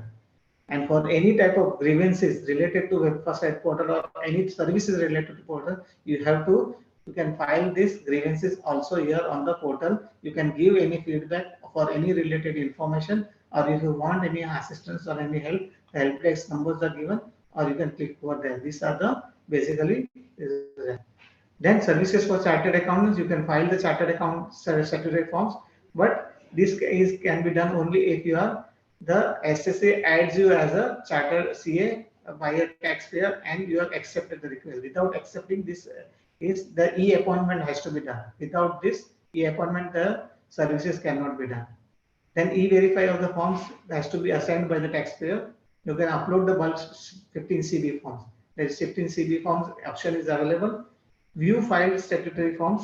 And for any type of grievances related to website portal or any services related to portal, you can file these grievances also here on the portal. You can give any feedback for any related information, or if you want any assistance or any help, the help desk numbers are given, or you can click over there. These are the basically. Then services for chartered accountants, you can file the chartered account statutory forms, but this can be done only if you are the SSA adds you as a chartered CA by a taxpayer and you have accepted the request. Without accepting this, is the e-appointment has to be done. Without this e-appointment, the services cannot be done. Then e-verify of the forms has to be assigned by the taxpayer. You can upload the bulk 15 CB forms. There is 15 CB forms option is available. view filed statutory forms.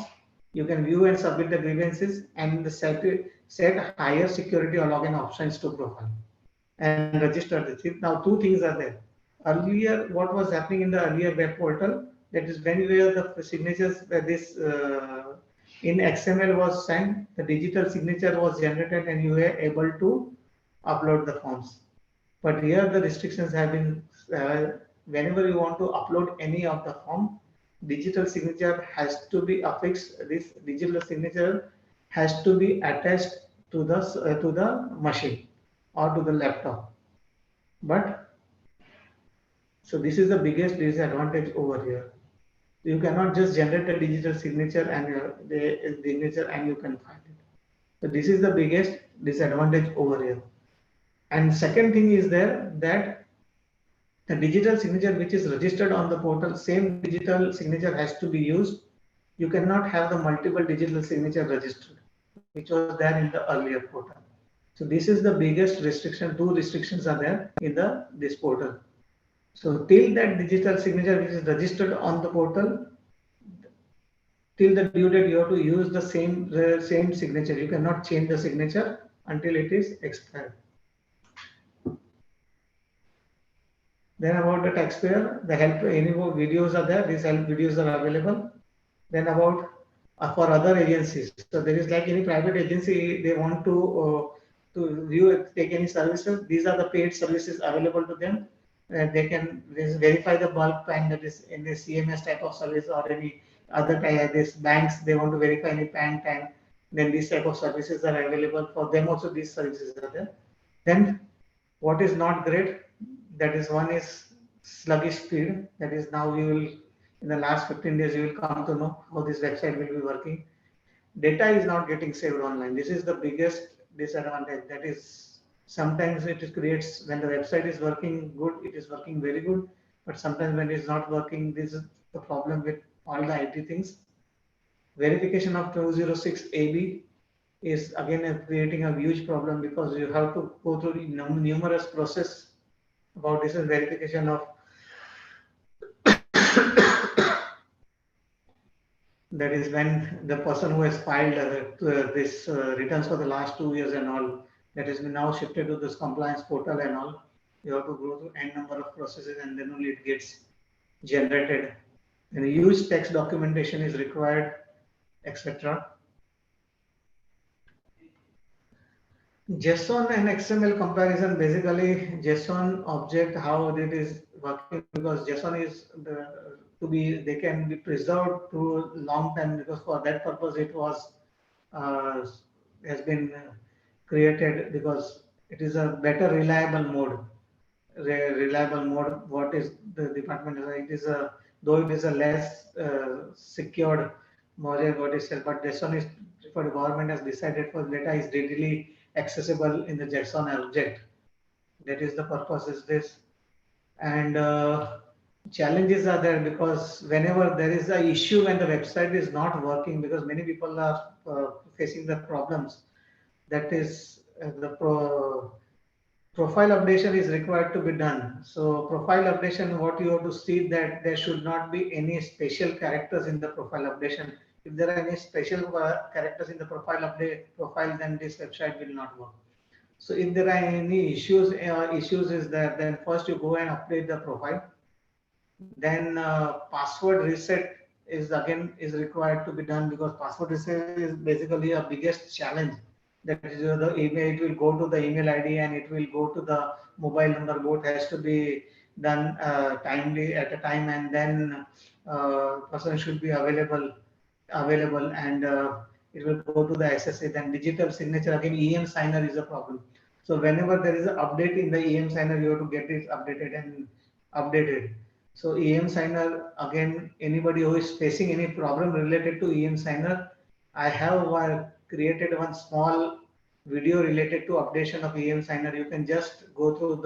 You can view and submit the grievances and set higher security or login options to profile and register the thing. Now, two things are there. Earlier, what was happening in the earlier web portal, that is when where the signatures this in XML was sent, the digital signature was generated and you were able to upload the forms. But here the restrictions have been whenever you want to upload any of the form, digital signature has to be affixed. This digital signature has to be attached to the machine or to the laptop. But so this is the biggest disadvantage over here. You cannot just generate a digital signature and the signature and you can find it. So this is the biggest disadvantage over here. And second thing is there that the digital signature which is registered on the portal, same digital signature has to be used. You cannot have the multiple digital signature registered, which was there in the earlier portal. So this is the biggest restriction. Two restrictions are there in this portal. So till that digital signature which is registered on the portal, till the due date you have to use the same signature. You cannot change the signature until it is expired. Then about the taxpayer, the help any more videos are there. These help videos are available. Then about for other agencies. So there is like any private agency they want to view take any services. These are the paid services available to them. They can verify the bulk PAN, that is in the CMS type of service or any other type. This banks they want to verify any PAN time. Then these type of services are available for them. Also these services are there. Then what is not great? That is one is sluggish speed. That is now we will in the last 15 days you will come to know how this website will be working. Data is not getting saved online. This is the biggest disadvantage. That is sometimes it creates when the website is working good, it is working very good. But sometimes when it is not working, this is the problem with all the IT things. Verification of 206 AB is again creating a huge problem because you have to go through numerous process about this is verification of that is when the person who has filed this returns for the last 2 years and all that has been now shifted to this compliance portal and all you have to go through n number of processes and then only it gets generated and a huge text documentation is required, etc. JSON and XML comparison, basically JSON object, how it is working because JSON is they can be preserved to long time because for that purpose it was uh, has been created because it is a better reliable mode. Reliable mode. What is the department? It is a though it is a less secured mode. What is said, but JSON is for the government has decided for data is readily accessible in the JSON object. That is the purpose is this. And challenges are there because whenever there is an issue when the website is not working because many people are facing the problems that is profile updation is required to be done. So profile updation, what you have to see that there should not be any special characters in the profile updation. If there are any special characters in the profile, then this website will not work. So if there are any issues is that then first you go and update the profile. Then password reset is required to be done because password reset is basically a biggest challenge. That is the email, it will go to the email ID and it will go to the mobile number. Both has to be done timely at a time and then person should be available and it will go to the SSA. Then digital signature again EM signer is a problem. So whenever there is an update in the EM signer, you have to get it updated and updated. So EM signer again, anybody who is facing any problem related to EM signer, I have created one small video related to updation of EM signer. You can just go through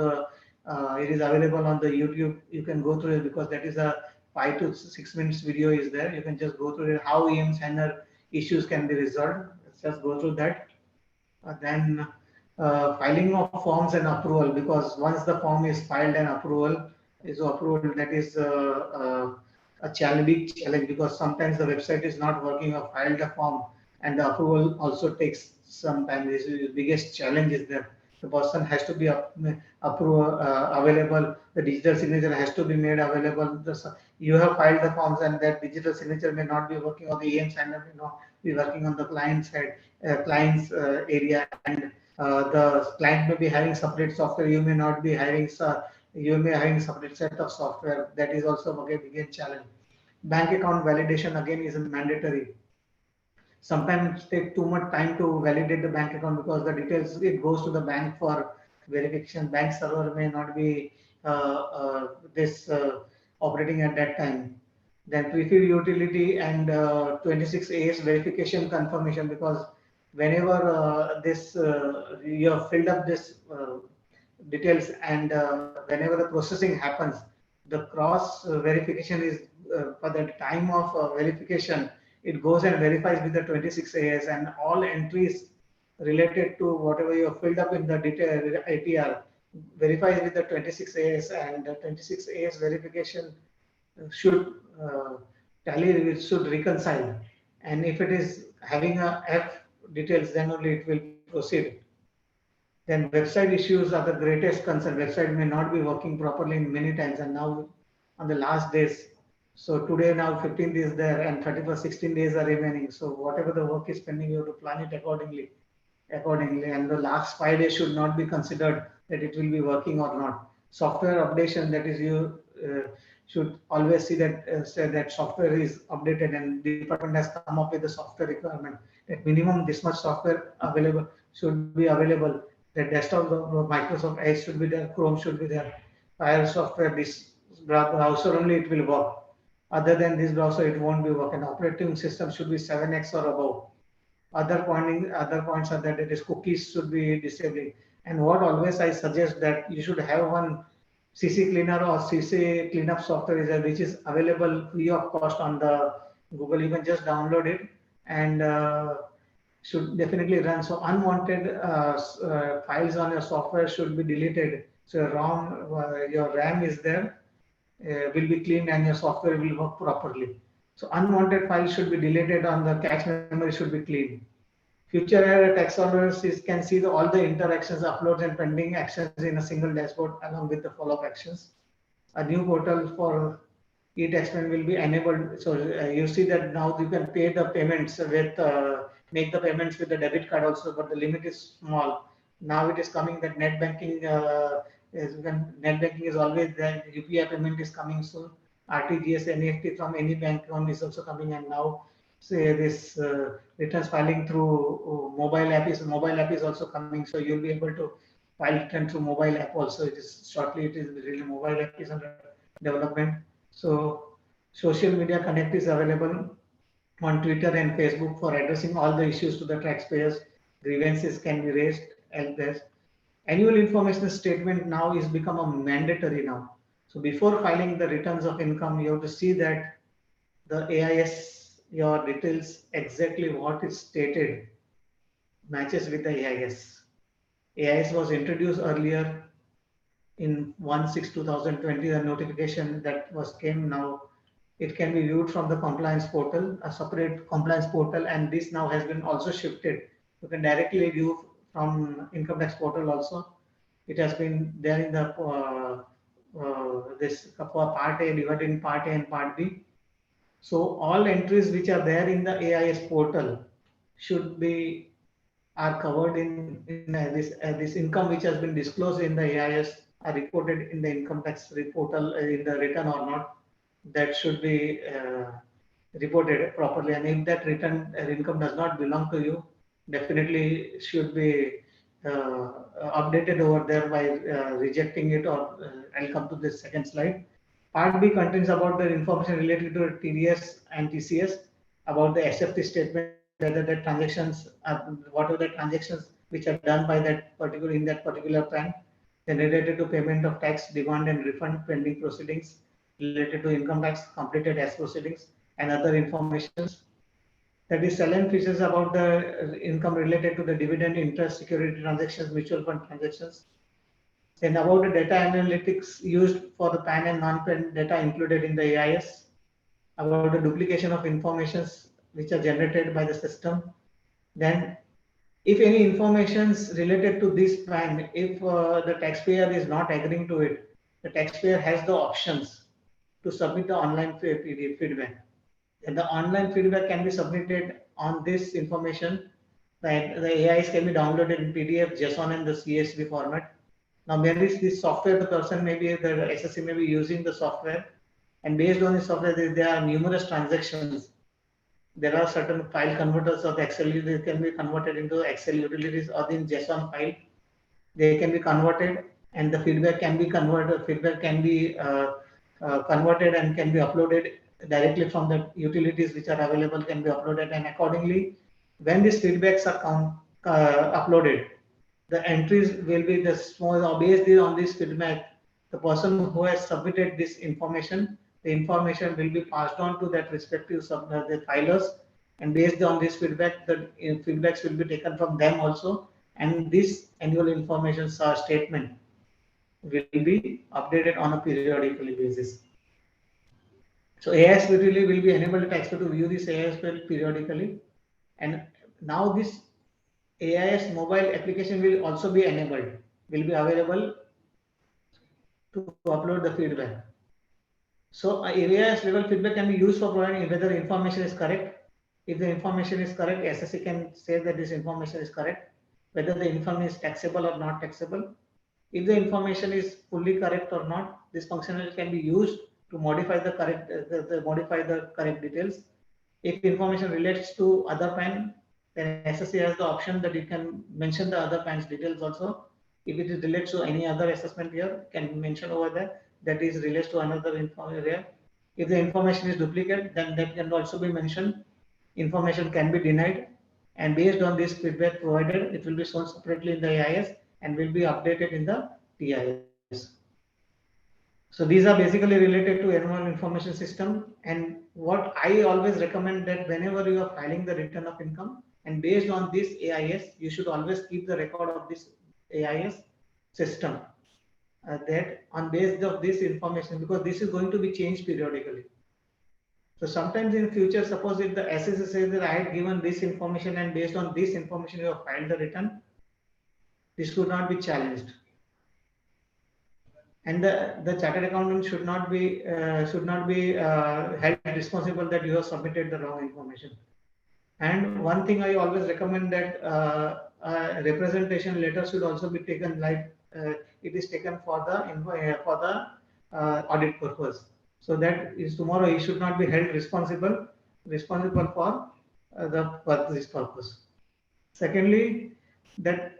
it is available on the YouTube. You can go through it because that is a 5 to 6 minutes video is there. You can just go through it, how EM signer issues can be resolved. Let's just go through that. Then filing of forms and approval because once the form is filed and approval that is big challenge, because sometimes the website is not working or filed a form and the approval also takes some time. This is the biggest challenge is there. The person has to be available. The digital signature has to be made available. You have filed the forms and that digital signature may not be working, or the EM signer may not be working on the client side, client's area, and the client may be having separate software. You may not be having you may having separate set of software. That is also again challenge. Bank account validation again is mandatory. Sometimes it takes too much time to validate the bank account, because the details, it goes to the bank for verification. Bank server may not be this operating at that time. Then prefill utility and 26 AS verification confirmation, because whenever this you have filled up this details, and whenever the processing happens, the cross verification is for the time of verification, it goes and verifies with the 26 AS, and all entries related to whatever you have filled up in the detail ATR verifies with the 26 AS, and the 26 AS verification should tally, it should reconcile, and if it is having a F details, then only it will proceed. Then website issues are the greatest concern. Website may not be working properly in many times, and now on the last days. So today now 15th is there and 31st 16 days are remaining. So whatever the work is pending, you have to plan it accordingly. And the last 5 days should not be considered that it will be working or not. Software updation, that is, you should always see that say that software is updated, and the department has come up with the software requirement that minimum this much software available should be available. The desktop of Microsoft Edge should be there, Chrome should be there, Fire software, this browser only it will work. Other than this browser, it won't be working. Operating system should be 7x or above. Other points are that it is cookies should be disabled. And what always I suggest that you should have one CC cleaner or CC cleanup software is which is available free of cost on the Google. You can just download it and should definitely run. So unwanted files on your software should be deleted. So your RAM is there, will be cleaned, and your software will work properly. So unwanted files should be deleted on the cache memory should be cleaned. Future taxonomists can see all the interactions, uploads, and pending actions in a single dashboard along with the follow-up actions. A new portal for e-taxman will be enabled. So you see that now you can pay the payments with make the payments with the debit card also, but the limit is small. Now it is coming that net banking is always there. UPI payment is coming soon. RTGS, NEFT from any bank account is also coming, and now say this returns filing through mobile app is also coming. So you'll be able to file return through mobile app also. It is really mobile app is under development. So social media connect is available on Twitter and Facebook for addressing all the issues to the taxpayers. Grievances can be raised, and this annual information statement now is become a mandatory now. So before filing the returns of income, you have to see that the AIS, your details exactly what is stated matches with the AIS. AIS was introduced earlier in 1/6/2020, the notification that was came now. It can be viewed from the compliance portal, a separate compliance portal, and this now has been also shifted. You can directly view from income tax portal also. It has been there in the this for part A, divided in part A and part B. So all entries which are there in the AIS portal should be are covered in this income which has been disclosed in the AIS are reported in the income tax portal in the return or not. That should be reported properly, and if that return income does not belong to you, definitely should be updated over there by rejecting it, or I'll come to this second slide. Part B contains about the information related to TDS and TCS, about the SFT statement, whether the transactions what are the transactions which are done by that particular in that particular plan, then related to payment of tax, demand and refund, pending proceedings, related to income tax, completed as proceedings, and other informations. That is salient features about the income related to the dividend, interest, security transactions, mutual fund transactions. Then about the data analytics used for the PAN and non-PAN data included in the AIS. about the duplication of informations which are generated by the system. Then if any informations related to this PAN, if the taxpayer is not agreeing to it, the taxpayer has the options to submit the online PDF feedback. And the online feedback can be submitted on this information. The AIs can be downloaded in PDF, JSON, and the CSV format. Now, where is this software? The person may be, the SSC may be using the software, and based on the software, there are numerous transactions. There are certain file converters of Excel. They can be converted into Excel utilities or in JSON file. They can be converted, and the feedback can be converted. Feedback can be converted and can be uploaded directly from the utilities which are available. Can be uploaded, and accordingly, when these feedbacks are uploaded, the entries will be the small, or based on this feedback, the person who has submitted this information, the information will be passed on to that respective the filers, and based on this feedback, the feedbacks will be taken from them also, and this annual information statement will be updated on a periodically basis. So AIS really will be enabled to expert to view this AIS periodically, and now this AIS mobile application will also be enabled, will be available to upload the feedback. So AIS level feedback can be used for providing whether information is correct. If the information is correct, SSC can say that this information is correct, whether the information is taxable or not taxable. If the information is fully correct or not, this functionality can be used to modify the correct details. If information relates to other PAN, then SSC has the option that you can mention the other PAN's details also. If it is related to any other assessment here, can mention over there that is relates to another area. If the information is duplicate, then that can also be mentioned. Information can be denied, and based on this feedback provided, it will be shown separately in the AIS and will be updated in the TIS. So these are basically related to annual information system. And what I always recommend that whenever you are filing the return of income, and based on this AIS, you should always keep the record of this AIS system. That on base of this information, because this is going to be changed periodically. So sometimes in future, suppose if the SSC says that I had given this information and based on this information you have filed the return, this could not be challenged. And the chartered accountant should not be held responsible that you have submitted the wrong information. And one thing I always recommend that representation letter should also be taken, like it is taken for the audit purpose. So that is tomorrow he should not be held responsible for this purpose. Secondly, that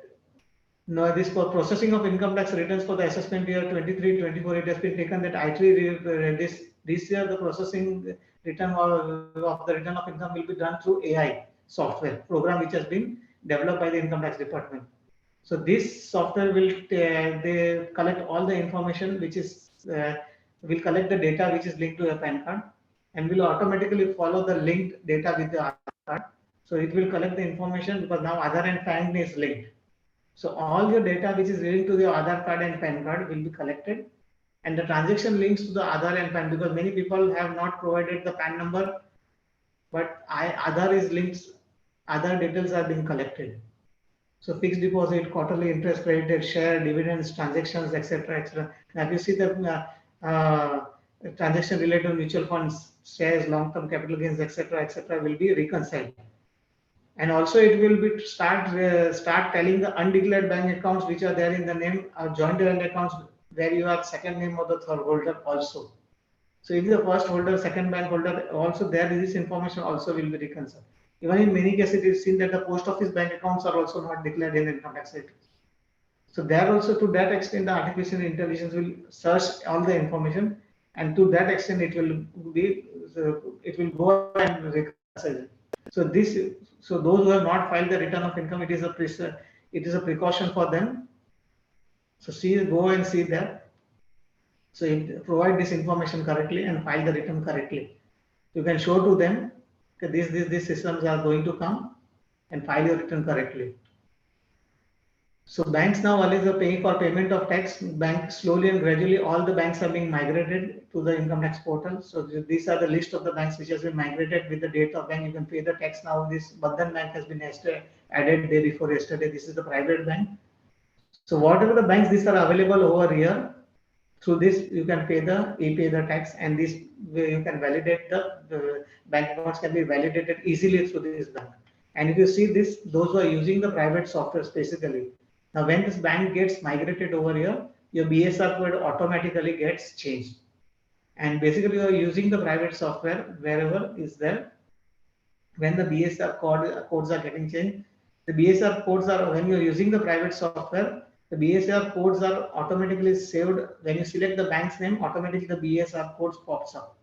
no, this for processing of income tax returns for the assessment year 23-24, it has been taken that actually this year the processing return of the return of income will be done through AI software program which has been developed by the income tax department. So this software will they collect all the information which is will collect the data which is linked to a PAN card and will automatically follow the linked data with the Aadhaar card. So it will collect the information because now Aadhaar and PAN is linked. So all your data which is linked to the Aadhaar card and PAN card will be collected, and the transaction links to the Aadhaar and PAN, because many people have not provided the PAN number, but Aadhaar is linked, Aadhaar details are being collected. So fixed deposit, quarterly interest credited, share, dividends, transactions, etc., etc. Now if you see the transaction related to mutual funds, shares, long-term capital gains, etc., etc., will be reconciled. And also it will be start telling the undeclared bank accounts which are there in the name joint bank accounts where you are second name of the third holder also. So if the first holder, second bank holder, also there this information also will be reconciled. Even in many cases it is seen that the post office bank accounts are also not declared in the income tax returns. So there also to that extent the artificial intelligence will search all the information, and to that extent it will go and reconcile. So those who have not filed the return of income, it is a precaution for them. So go and see that. So provide this information correctly and file the return correctly. You can show to them that these systems are going to come and file your return correctly. So banks now always are paying for payment of tax. Bank slowly and gradually all the banks are being migrated to the income tax portal. So these are the list of the banks which has been migrated with the date of bank. You can pay the tax now. This Bandhan Bank has been added day before yesterday. This is the private bank. So whatever the banks these are available over here, through this you can pay the tax, and this way you can validate the bank accounts can be validated easily through this bank. And if you see this, those who are using the private software basically, now when this bank gets migrated over here, your BSR code automatically gets changed. And basically you are using the private software wherever is there. When the BSR codes are getting changed, the BSR codes are, when you're using the private software, the BSR codes are automatically saved. When you select the bank's name, automatically the BSR codes pops up.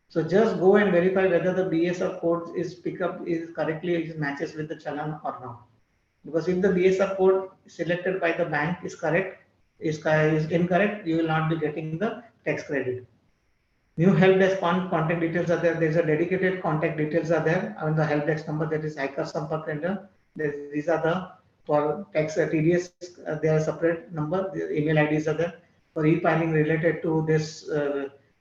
So just go and verify whether the BSR code is pickup is correctly is matches with the challan or not. Because if the BSR code selected by the bank is correct, is incorrect, you will not be getting the tax credit. New help desk contact details are there. There's a dedicated contact details are there on the help desk number, that is ICAR Sampark Center. These are the for tax TDS. They are separate number. The email IDs are there. For e-filing related to this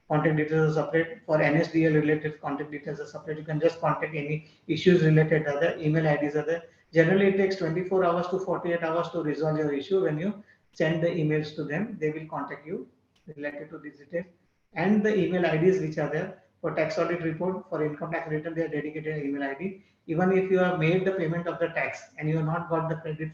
contact details are separate. For NSDL related contact details are separate. You can just contact any issues related to the email IDs are there. Generally, it takes 24 hours to 48 hours to resolve your issue. When you send the emails to them, they will contact you related to these details. And the email IDs which are there for tax audit report, for income tax return, they are dedicated email ID. Even if you have made the payment of the tax and you have not got the credit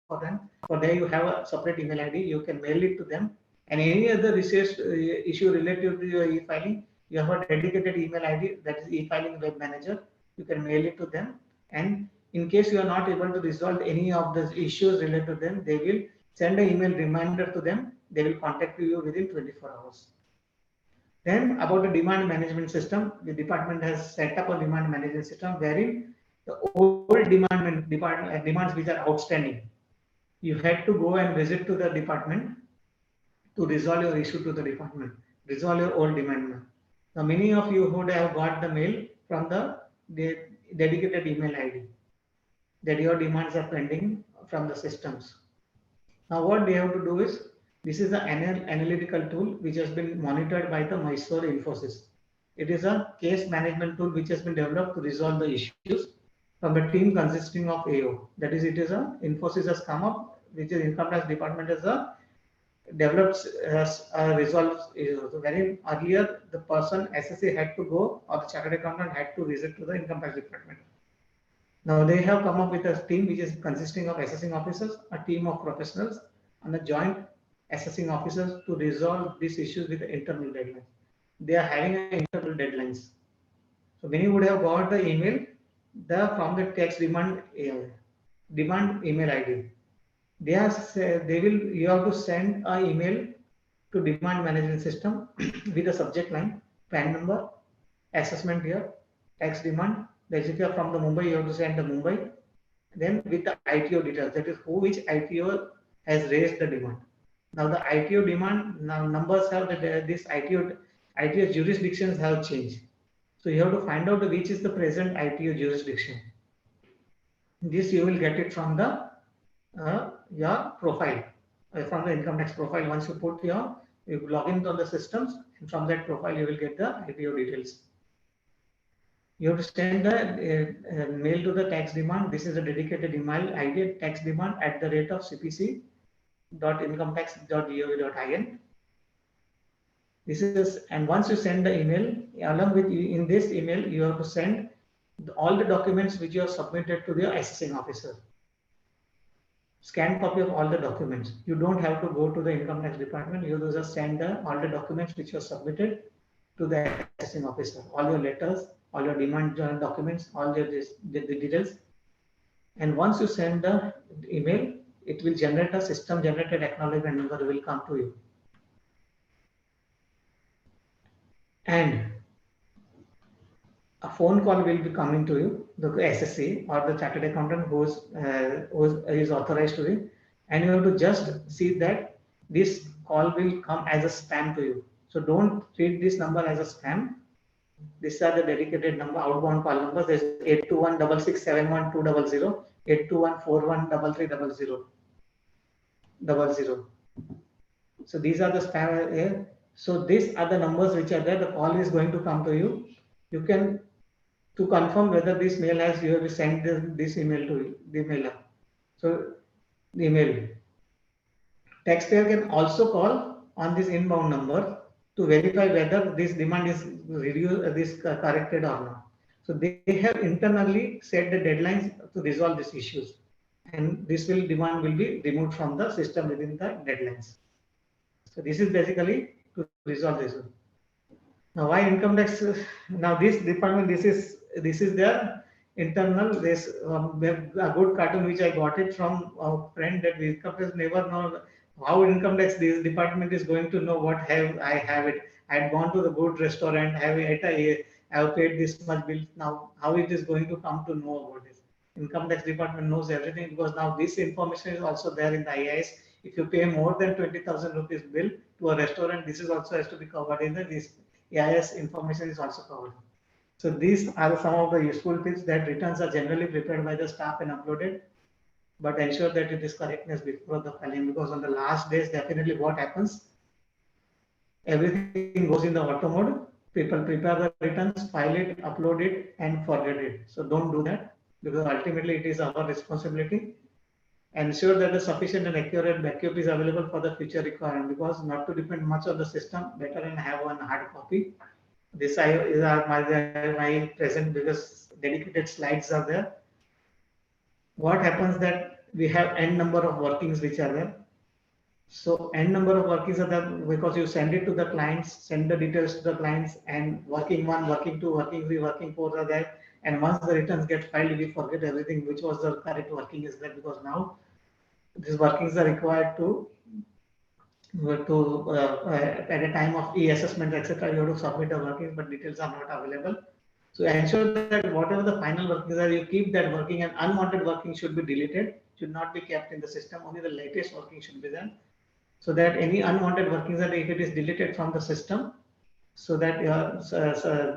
for them, for there you have a separate email ID, you can mail it to them. And any other research issue related to your e-filing, you have a dedicated email ID, that is e-filing web manager. You can mail it to them. And in case you are not able to resolve any of the issues related to them, they will send an email reminder to them. They will contact you within 24 hours. Then about the demand management system, the department has set up a demand management system wherein the old demands which are outstanding, you had to go and visit to the department to resolve your issue to the department, resolve your old demand. Now many of you would have got the mail from the dedicated email ID that your demands are pending from the systems. Now what they have to do is, this is the analytical tool which has been monitored by the Mysore Infosys. It is a case management tool which has been developed to resolve the issues from the team consisting of AO. That is, it is a Infosys has come up, which is income tax department has developed as a resolve. Wherein earlier the person SSA had to go, or the chartered accountant had to visit to the income tax department. Now they have come up with a team which is consisting of assessing officers, a team of professionals, and a joint assessing officers to resolve these issues with the internal deadlines. They are having internal deadlines. So when you would have got the email, from the tax demand email ID, you have to send an email to demand management system with a subject line, PAN number, assessment here, tax demand. That is, if you are from the Mumbai, you have to send the Mumbai. Then with the ITO details, that is which ITO has raised the demand. Now the ITO demand numbers have this ITO jurisdictions have changed. So you have to find out which is the present ITO jurisdiction. This you will get it from the your profile, from the income tax profile. Once you put you log into the systems, and from that profile you will get the ITO details. You have to send the mail to the tax demand. This is a dedicated email ID, tax demand @cpc.incometax.gov.in. This is, and once you send the email, along with in this email, you have to send all the documents which you have submitted to the assessing officer. Scan copy of all the documents. You don't have to go to the income tax department. You just send all the documents which you have submitted to the assessing officer. All your letters, all your demand documents, all the details. And once you send the email, it will generate a system generated acknowledgement number will come to you. And a phone call will be coming to you, the SSC or the chartered accountant who is authorized to it, and you have to just see that this call will come as a spam to you. So don't treat this number as a spam. These are the dedicated number, outbound call numbers. There's 821-6671-200, 821-413300. 00. So these are the spam here. So these are the numbers which are there. The call is going to come to you. You can, to confirm whether this mail has, you have to send this email to the mailer. So the email. Taxpayer can also call on this inbound number to verify whether this demand is reduced, corrected or not. So they have internally set the deadlines to resolve these issues, and this will demand will be removed from the system within the deadlines. So this is basically to resolve this. Now why income tax? Now this department, this is their internal. This a good cartoon which I got it from a friend, that income tax never know how income tax this department is going to know what have it. I had gone to the good restaurant, have paid this much bill. Now how it is going to come to know about this? Income tax department knows everything, because now this information is also there in the IIS. If you pay more than 20,000 rupees bill to a restaurant, this is also has to be covered in the this AIS information is also covered. So these are some of the useful tips, that returns are generally prepared by the staff and uploaded, but ensure that it is correctness before the filing, because on the last days, definitely what happens, everything goes in the auto mode. People prepare the returns, file it, upload it, and forget it. So don't do that, because ultimately it is our responsibility. Ensure that the sufficient and accurate backup is available for the future requirement, because not to depend much on the system, better and have one hard copy. This is my present, because dedicated slides are there. What happens that we have n number of workings which are there. So n number of workings are there, because you send it to the clients, send the details to the clients, and working 1, working 2, working 3, working 4 are there. And once the returns get filed, we forget everything which was the correct working is there, because now these workings are required to at a time of e-assessment, etc. You have to submit the workings, but details are not available. So ensure that whatever the final workings are, you keep that working, and unwanted working should be deleted, should not be kept in the system. Only the latest working should be there, so that any unwanted workings are, if it is deleted from the system, so that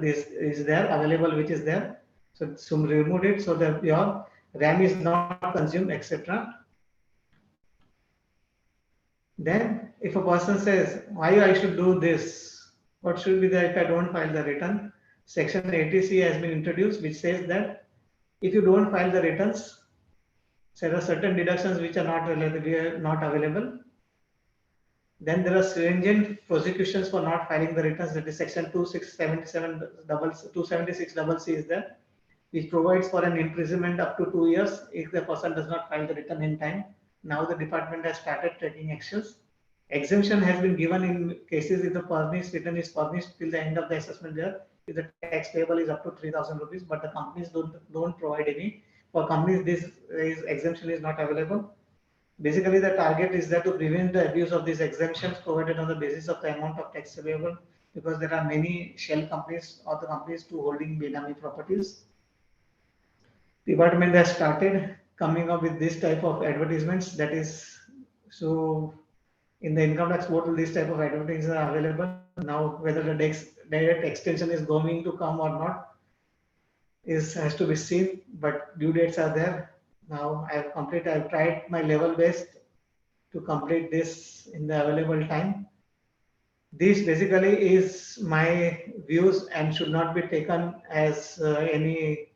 this is there available, which is there. So remove it, so that your RAM is not consumed, etc. Then if a person says, why I should do this, what should be there if I don't file the return? Section 80C has been introduced, which says that if you don't file the returns, there are certain deductions which are not available. Then there are stringent prosecutions for not filing the returns. That is section 276 C is there, which provides for an imprisonment up to 2 years if the person does not file the return in time. Now the department has started taking actions. Exemption has been given in cases if the furnished return is furnished till the end of the assessment year, if the tax payable is up to 3,000 rupees, but the companies don't provide any. For companies, exemption is not available. Basically, the target is that to prevent the abuse of these exemptions provided on the basis of the amount of tax payable, because there are many shell companies or the companies to holding Benami properties. Department has started coming up with this type of advertisements. That is, so in the income tax portal, this type of advertisements are available. Now, whether the direct extension is going to come or not has to be seen, but due dates are there. Now I've tried my level best to complete this in the available time. This basically is my views and should not be taken as any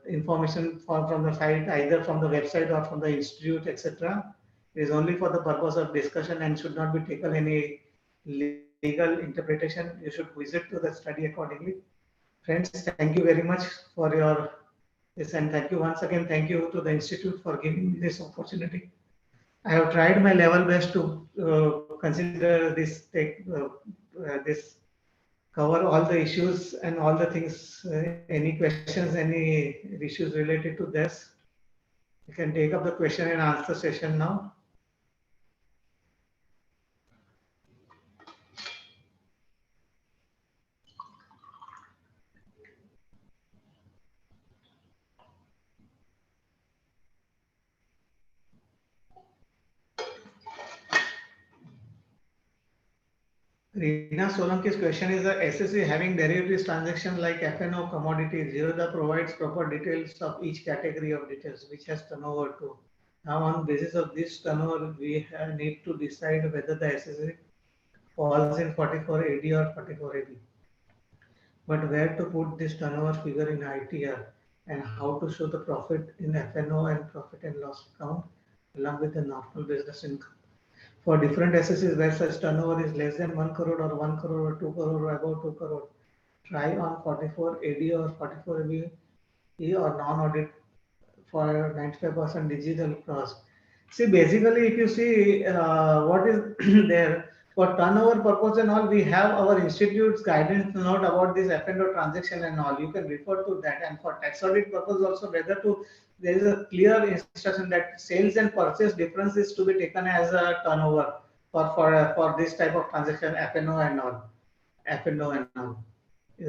information from the site, either from the website or from the institute, etc. It is only for the purpose of discussion and should not be taken any legal interpretation. You should visit to the study accordingly. Friends, thank you very much for your this, and thank you once again. Thank you to the institute for giving me this opportunity. I have tried my level best to consider this cover all the issues and all the things. Any questions, any issues related to this? You can take up the question and answer session now. Reena Solanki's question is: the SSE having derivatives transaction like FNO commodities, Zerodha provides proper details of each category of details, which has turnover to. Now, on basis of this turnover, we need to decide whether the SSC falls in 44 AD or 44 AD. But where to put this turnover figure in ITR and how to show the profit in FNO and profit and loss account along with the normal business income. For different SSCs where such turnover is less than 1 crore or 1 crore or 2 crore or above 2 crore, try on 44 AD or 44 ABE or non-audit for 95% digital cross. See, basically, if you see what is there for turnover purpose and all, we have our institute's guidance note about this F&O transaction and all. You can refer to that. And for tax audit purpose also, whether to there is a clear instruction that sales and purchase difference is to be taken as a turnover for this type of transaction F&O and all. F&O and all.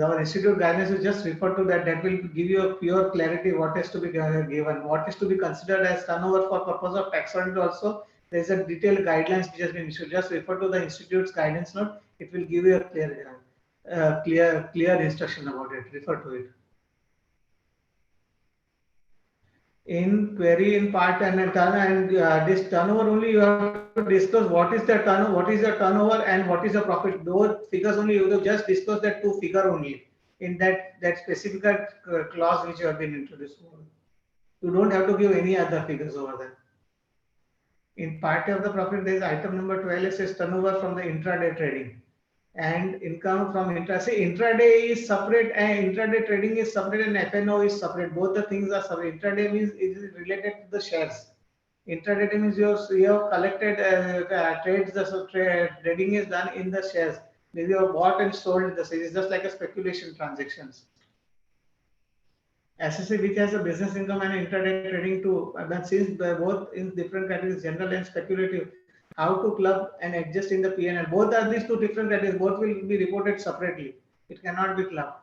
Our institute guidance, you just refer to that. That will give you a pure clarity what is to be given, what is to be considered as turnover for purpose of tax audit. Also, there is a detailed guidelines which has been issued. Just refer to the institute's guidance note. It will give you a clear instruction about it. Refer to it. In query in part and this turnover only you have to discuss what is the turnover and what is the profit. Those figures only you have to just discuss that two figure only in that specific clause which you have been introduced. You don't have to give any other figures over there. In part of the profit, there is item number 12. It says turnover from the intraday trading and income from intraday is separate and intraday trading is separate and FNO is separate. Both the things are separate. Intraday means it is related to the shares. Intraday means you have collected trades. The trading is done in the shares. Maybe you have bought and sold the shares. It's just like a speculation transactions. SSC which has a business income and intraday trading too. But since both in different categories, general and speculative, how to club and adjust in the P&L. Both are these two different categories. Both will be reported separately. It cannot be clubbed.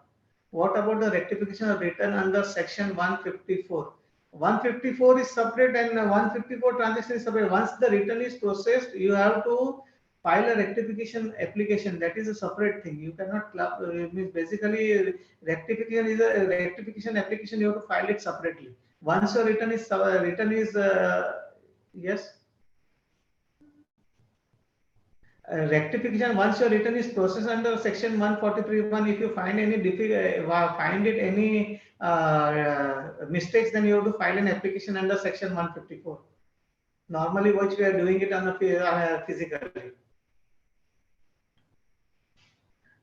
What about the rectification of return under section 154? 154 is separate and 154 transaction is separate. Once the return is processed, you have to file a rectification application. That is a separate thing. You cannot club. It means basically rectification is a rectification application. You have to file it separately. Once your return is yes. Rectification once your return is processed under section 143(1), if you find any mistakes, then you have to file an application under section 154. Normally, which we are doing it on the physically.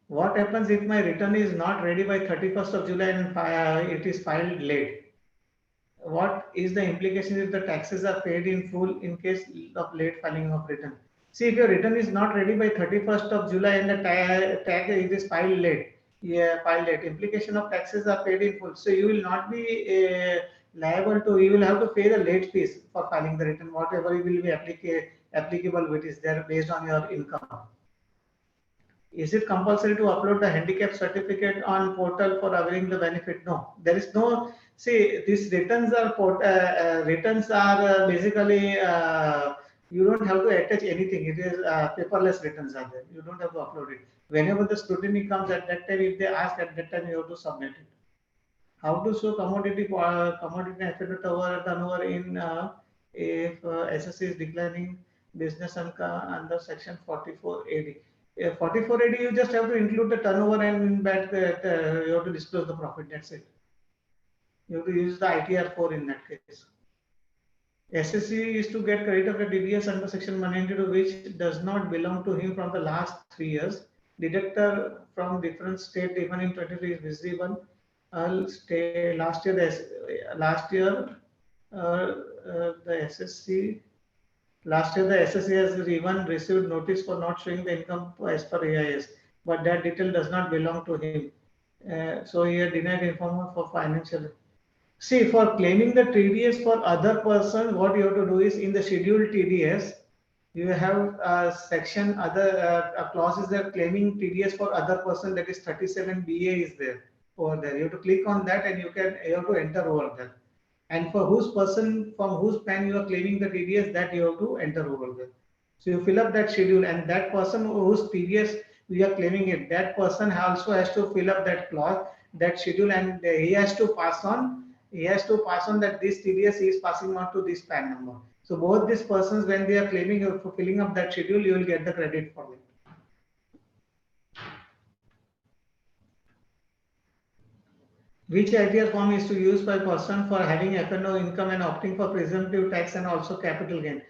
What happens if my return is not ready by 31st of July and it is filed late? What is the implication if the taxes are paid in full in case of late filing of return? See, if your return is not ready by 31st of July and the tag it is filed late, implication of taxes are paid in full. So you will not be liable to, you will have to pay the late fees for filing the return, whatever will be applicable, which is there based on your income. Is it compulsory to upload the handicap certificate on portal for availing the benefit? No, there is no. See, these returns are basically. You don't have to attach anything. It is paperless returns are there. You don't have to upload it. Whenever the scrutiny comes at that time, if they ask at that time, you have to submit it. How to show commodity turnover in if SSC is declining business under section 44 AD. 44 AD, you just have to include the turnover and in that you have to disclose the profit. That's it. You have to use the ITR 4 in that case. SSC is to get credit of the DDS under section 192, which does not belong to him from the last 3 years. Deductor from different state even in 23 is visible. Last year the SSC has even received notice for not showing the income as per AIS, but that detail does not belong to him. So he had denied information for financial. See, for claiming the TDS for other person, what you have to do is in the scheduled TDS, you have a section a clause is there claiming TDS for other person, that is 37BA is there over there. You have to click on that and you have to enter over there. And for from whose PAN you are claiming the TDS, that you have to enter over there. So you fill up that schedule, and that person whose TDS we are claiming it, that person also has to fill up that clause, that schedule, and he has to pass on that this TDS is passing on to this PAN number. So both these persons, when they are claiming you for filling up that schedule, you will get the credit for it. Which ITR form is to use by person for having F&O income and opting for presumptive tax and also capital gain?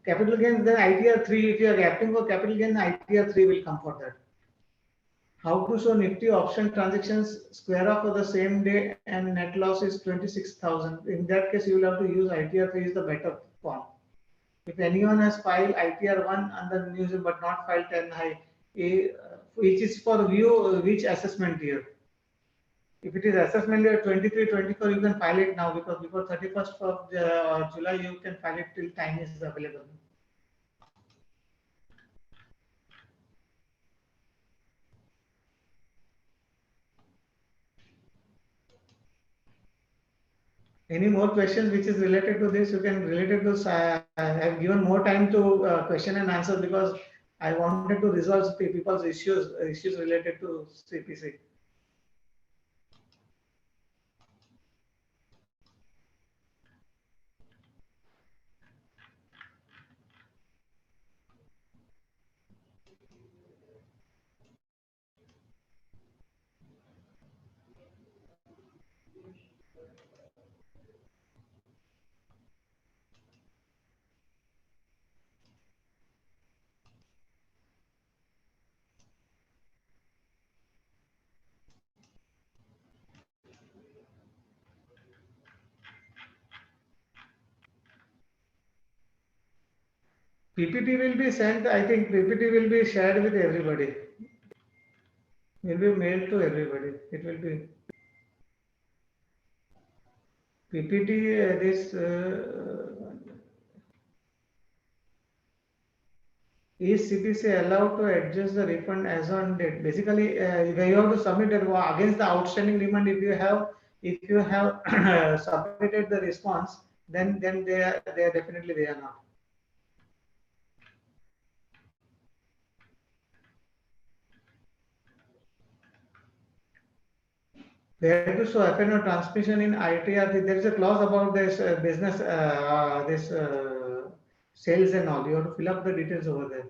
Capital gain, then ITR 3, if you are opting for capital gain, ITR 3 will come for that. How to show Nifty option transactions square off for the same day and net loss is 26,000. In that case, you will have to use ITR 3 is the better form. If anyone has filed ITR 1 under news but not filed 10 high, which is for view which assessment year. If it is assessment year 23, 24, you can file it now because before 31st of July, you can file it till time is available. Any more questions which is related to this? You can relate it to. I have given more time to question and answer because I wanted to resolve people's issues related to CPC. PPT will be sent. I think PPT will be shared with everybody. Will be mailed to everybody. It will be PPT. Is CPC allowed to adjust the refund as on date? Basically, where you have to submit it against the outstanding demand. If you have submitted the response, then they are definitely they are not. Where to show F&O transmission in ITR? There is a clause about this business, sales and all. You have to fill up the details over there.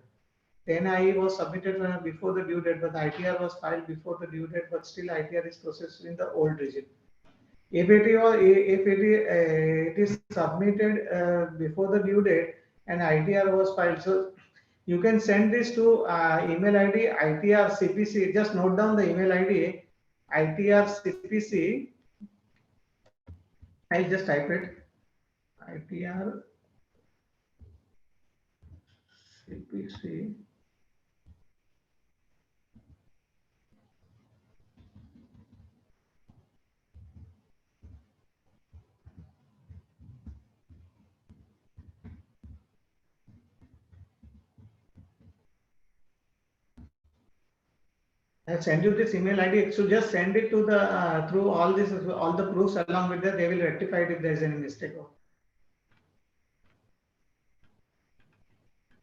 10IE was submitted before the due date, but the ITR was filed before the due date, but still ITR is processed in the old regime. If it is submitted before the due date and ITR was filed, so you can send this to email ID ITR CPC. Just note down the email ID ITR CPC. I'll just type it ITR CPC. I'll send you this email ID. So just send it to the through all the proofs along with that. They will rectify it if there is any mistake.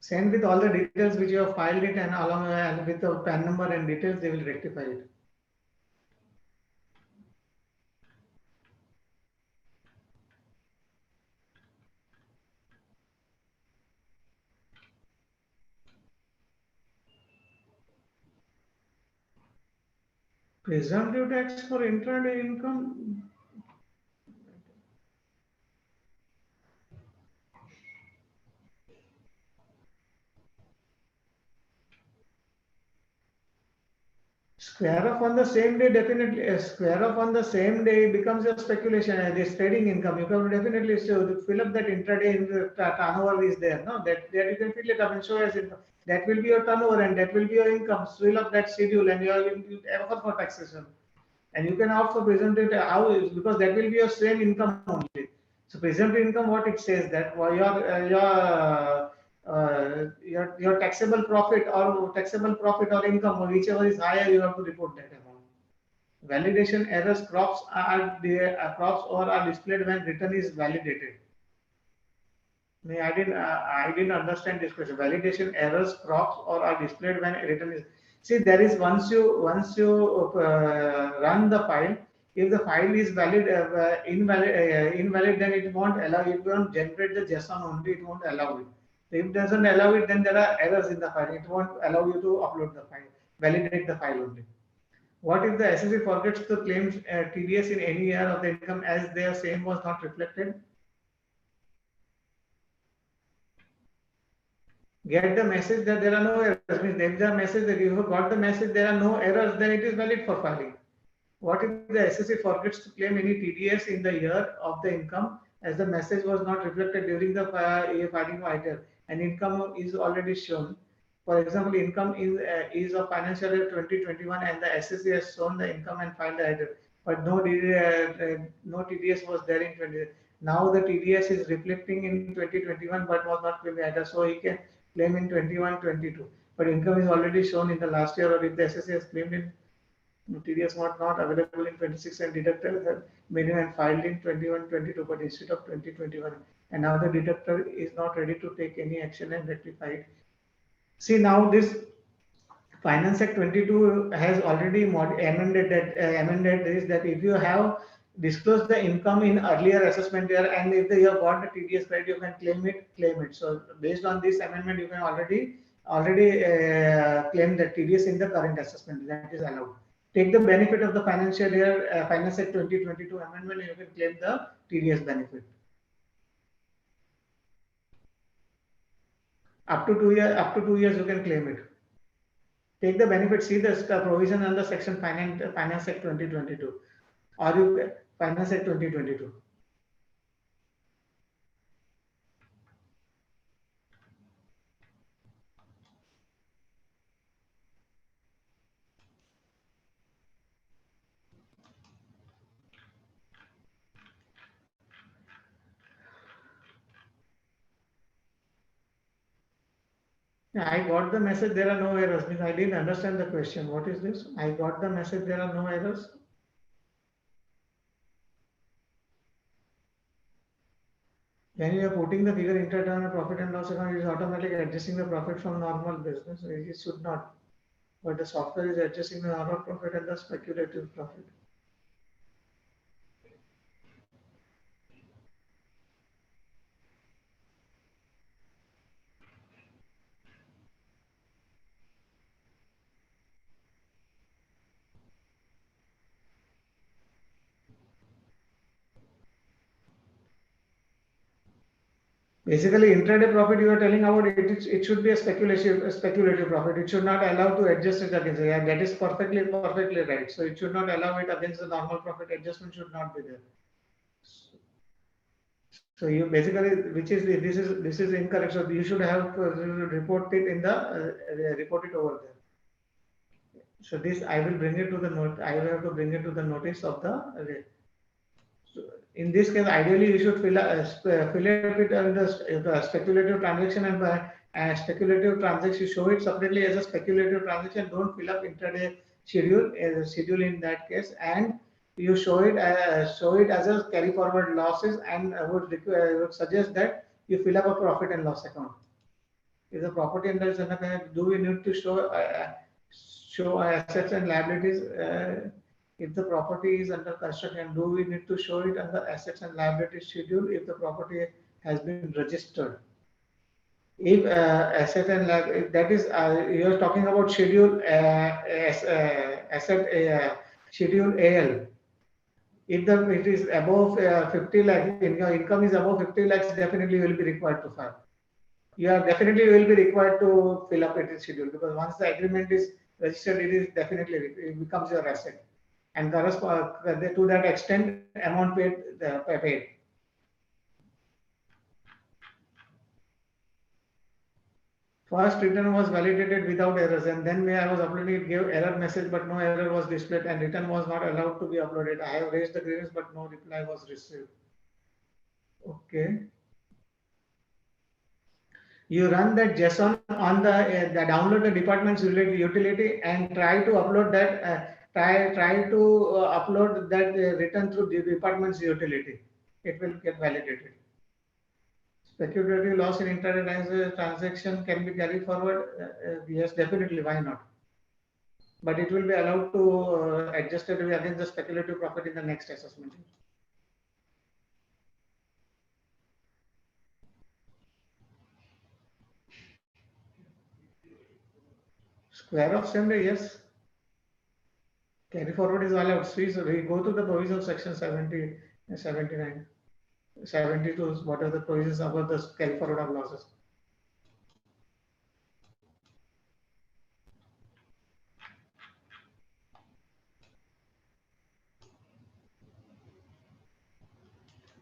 Send with all the details which you have filed it and along with the PAN number and details. They will rectify it. Presumptive tax for intraday income. Square off on the same day, definitely. Square off on the same day becomes a speculation. This trading income, you can definitely fill up that intraday in the turnover is there. No, that you can fill it up and show as income. That will be your turnover and that will be your income. Fill up that schedule and you offer for taxation. And you can opt for presumptive because that will be your same income only. So presumptive income, what it says that your taxable profit or income or whichever is higher, you have to report that amount. Validation errors crops or are displayed when return is validated. I didn't understand this question. Validation errors crops or are displayed when return is. See, there is once you run the file, If the file is invalid, then it won't allow. It won't generate the JSON only. It won't allow it. If it doesn't allow it, then there are errors in the file. It won't allow you to upload the file, validate the file only. What if the SSC forgets to claim TDS in any year of the income as their same was not reflected? Get the message that there are no errors. Means if the message that you have got the message there are no errors, then it is valid for filing. What if the SSC forgets to claim any TDS in the year of the income as the message was not reflected during the filing item and income is already shown? For example, income is of financial year 2021 and the SSC has shown the income and filed the item, but no TDS was there in 20. Now the TDS is reflecting in 2021 but was not claimed either, so he can claim in 21-22. But income is already shown in the last year, or if the SSC has claimed in TDS was not available in 26 and deducted the minimum and filed in 21-22, but instead of 2021. And now the deductor is not ready to take any action and rectify it. See, now this Finance Act 22 has already amended this, that if you have disclosed the income in earlier assessment year and if you have got the TDS credit, you can claim it. So based on this amendment, you can already claim the TDS in the current assessment. That is allowed. Take the benefit of the financial year Finance Act 2022 amendment, and you can claim the TDS benefit. Up to 2 years, you can claim it. Take the benefit, see the provision under section Finance Act 2022 or you Finance Act 2022. Yeah, I got the message there are no errors. Means I didn't understand the question. What is this? I got the message there are no errors. When you are putting the figure inter profit and loss account, it is automatically adjusting the profit from normal business. It should not. But the software is adjusting the normal profit and the speculative profit. Basically, intraday profit you are telling about it should be a speculative profit. It should not allow to adjust it against it. Yeah, that is perfectly right. So it should not allow it against the normal profit. Adjustment should not be there. So you basically, this is incorrect. So you should have report it in the report it over there. So this I will bring it to the note. I will have to bring it to the notice of the. So in this case, ideally you should fill it under the speculative transaction and speculative transaction. Show it separately as a speculative transaction. Don't fill up intraday schedule as a schedule in that case, and you show it as a carry forward losses, and I would suggest that you fill up a profit and loss account. If the property and loss account, do we need to show assets and liabilities? If the property is under construction, do we need to show it under assets and liabilities schedule if the property has been registered? If asset and liability, that is, you are talking about schedule asset schedule AL. If it is above 50 lakh, income is above 50 lakhs, definitely you will be required to file. You are definitely will be required to fill up it schedule, because once the agreement is registered, it becomes your asset. And to that extent, amount paid. First return was validated without errors, and then when I was uploading it gave error message, but no error was displayed, and return was not allowed to be uploaded. I have raised the grievance, but no reply was received. Okay. You run that JSON on the download the department's utility and try to upload that. Upload that return through the department's utility. It will get validated. Speculative loss in intraday transaction can be carried forward. Yes, definitely. Why not? but it will be allowed to adjust it against the speculative profit in the next assessment. Square of same day, yes. Carry forward is allowed. See, so we go to the provision of section 70, 79, 72, what are the provisions about the carry forward of losses.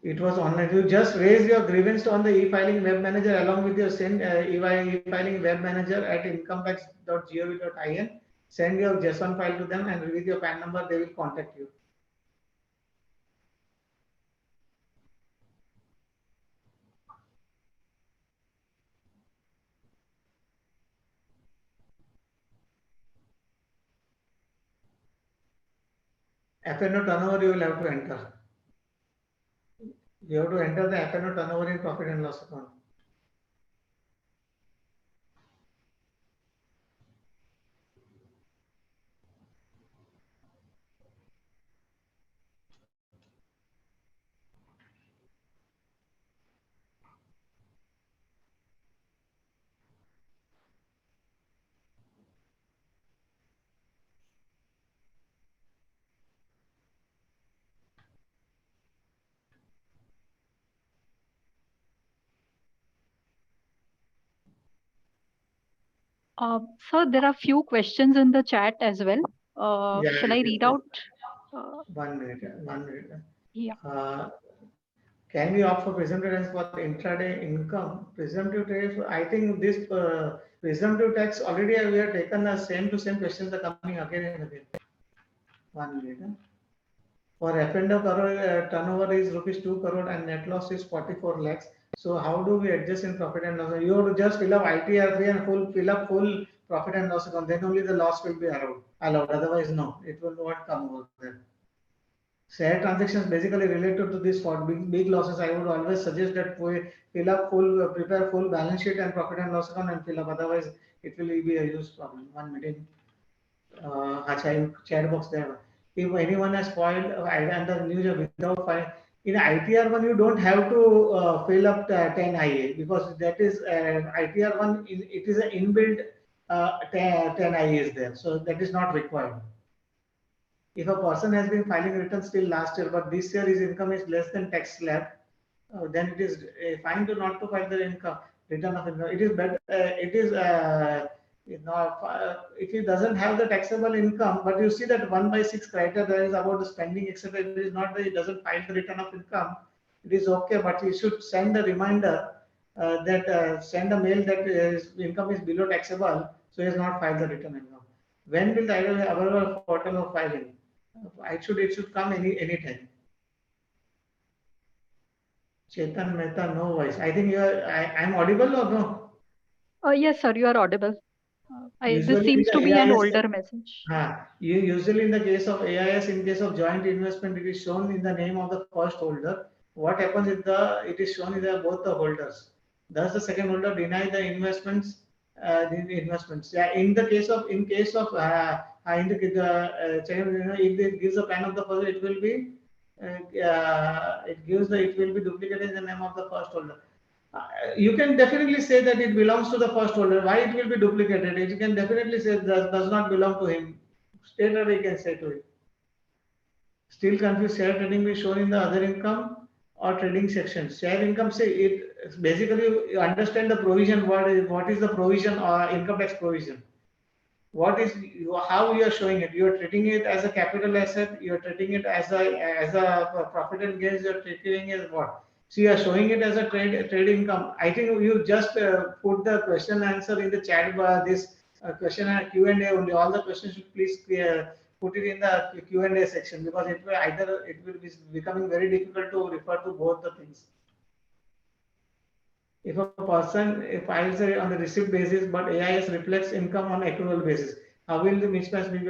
It was online. You just raise your grievance on the e-filing web manager along with your send e-filing web manager at incometax.gov.in. Send your JSON file to them and with your PAN number, they will contact you. FNO turnover you will have to enter. You have to enter the FNO turnover in profit and loss account. Sir, there are few questions in the chat as well. Yeah, Shall I read out? Uh, 1 minute. 1 minute. yeah. Can we opt for presumptive tax for intraday income? Presumptive tax, I think this presumptive tax already we have taken the same to same questions are coming again and again. 1 minute. For F&O turnover is rupees 2 crore and net loss is 44 lakhs. So how do we adjust in profit and loss? You have to just fill up ITR3 and fill up full profit and loss account. Then only the loss will be allowed. Otherwise, no, it will not come over there. Share transactions basically related to this for big losses. I would always suggest that we fill up prepare full balance sheet and profit and loss account and fill up. Otherwise, it will be a huge problem. 1 minute. Chat box there. If anyone has filed and the news without file, in ITR1 you don't have to fill up 10 IA because that is ITR1. It is an inbuilt 10 IA is there, so that is not required. If a person has been filing returns till last year, but this year his income is less than tax slab, then it is fine to not to file the income return of income. It is better. It is if he doesn't have the taxable income, but you see that 1/6 criteria is about the spending, etc. It is not that he doesn't file the return of income. It is okay, but he should send a reminder send a mail that his income is below taxable, so he has not filed the return income. When will the available portal of filing? It should come anytime. Chetan Mehta, no voice. I think I'm audible or no? Yes, sir, you are audible. This Usually in seems the to be an AIS, older message. usually in the case of AIS, in case of joint investment, it is shown in the name of the first holder. What happens is it is shown in both the holders. Does the second holder deny the investments? Yeah, in case of in the if it gives a plan of the first, it will be it will be duplicated in the name of the first holder. You can definitely say that it belongs to the first holder. Why it will be duplicated? You can definitely say that does not belong to him. Straight away you can say to it. Still confused? Share trading will be shown in the other income or trading section. Share income, say it basically you understand the provision. What is the provision or income tax provision? What is how you are showing it? You are treating it as a capital asset. You are treating it as a profit and gains. You are treating it as what? So you are showing it as a trade income. I think you just put the question answer in the chat bar. This question and Q&A only. All the questions should please put it in the Q&A section because it will be becoming very difficult to refer to both the things. If a person files on the receipt basis, but AIS reflects income on accrual basis, how will the mismatch be?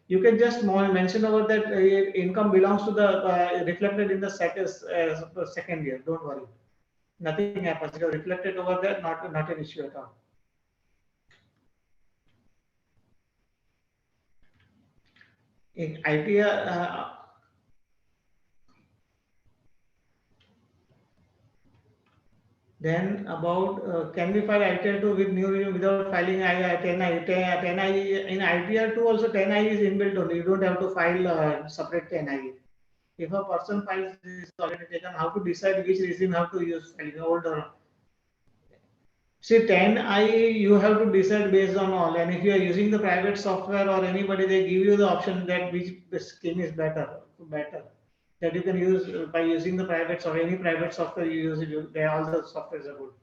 You can just mention over that income belongs to the reflected in the second year. Don't worry, nothing happens. It is reflected over there, not an issue at all. in ITR, then about can we file ITR 2 with new region without filing 10I? 10I in ITR 2 also 10I is inbuilt only. You don't have to file separate 10I. If a person files this is already taken, how to decide which regime have to use, filing old or see 10I you have to decide based on all, and if you are using the private software or anybody, they give you the option that which scheme is better that you can use by using the private or any private software you use it. They all the softwares are good.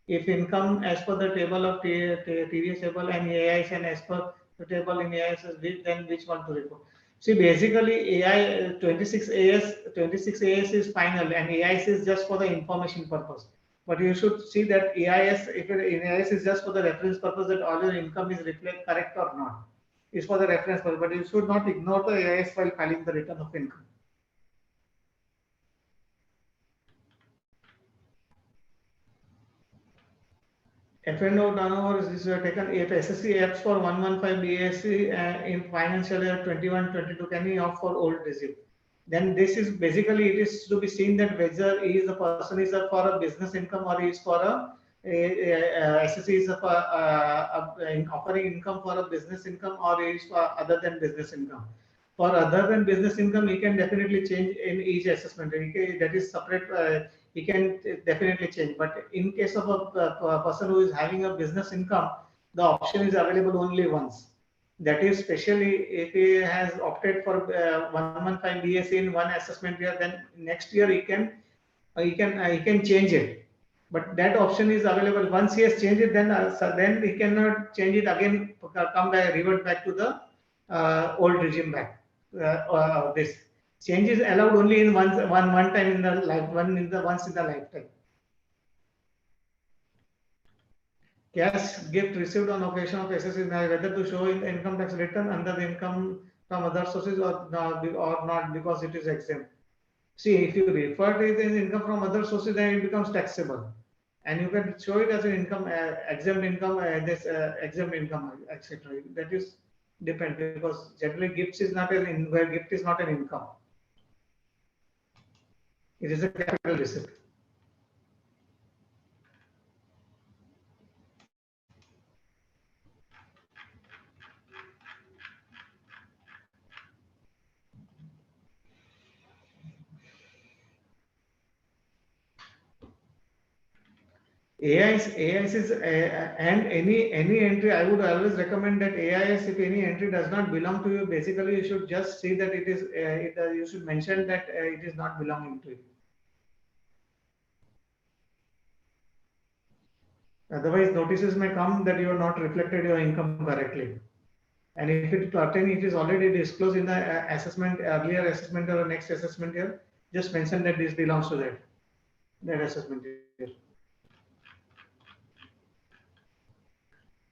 If income as per the table of TDS table and AIS and as per the table in AIS, then which one to report? See, basically AI 26AS is final and AIS is just for the information purpose. But you should see that AIS, if in AIS is just for the reference purpose that all your income is reflect correct or not, is for the reference purpose. But you should not ignore the AIS while filing the return of income. F&O turnover is taken if SSC apps for 115 BSc in financial year 21-22 can be opt for old regime. Then this is basically it is to be seen that whether he is a person is for a business income or he is for SSC is for offering income for a business income or he is for other than business income. For other than business income, he can definitely change in each assessment. That is separate. He can definitely change. But in case of a person who is having a business income, the option is available only once. That is especially if he has opted for 115 BSc in one assessment year, then next year he can change it. But that option is available once he has changed it. Then he cannot change it again. Come back, revert back to the old regime back. This change is allowed only in one time in the life, once in the lifetime. Cash gift received on occasion of SSC whether to show in the income tax return under the income from other sources or not because it is exempt. See, if you refer to it as income from other sources, then it becomes taxable, and you can show it as an income, exempt income, exempt income, etc. That is depend because generally gifts is not where gift is not an income. It is a capital receipt. AIS is and any entry. I would always recommend that AIS, if any entry does not belong to you, basically you should just see that it is. You should mention that it is not belonging to you. Otherwise, notices may come that you have not reflected your income correctly. And if it is already disclosed in the assessment, earlier assessment or next assessment year, just mention that this belongs to that assessment year.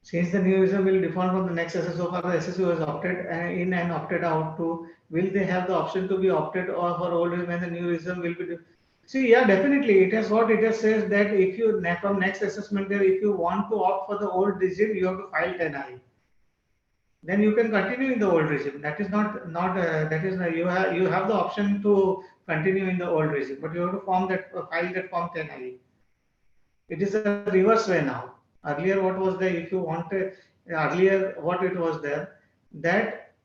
Since the new user will differ from the next assessor, so far the assessor has opted in and opted out to, will they have the option to be opted or for old when the new user will be? See, yeah, definitely. It is what it has says that if you from next assessment year, if you want to opt for the old regime, you have to file 10I. Then you can continue in the old regime. That is not that is you have the option to continue in the old regime, but you have to file that form 10I. It is a reverse way now. Earlier, what was there? If you wanted earlier, what it was there that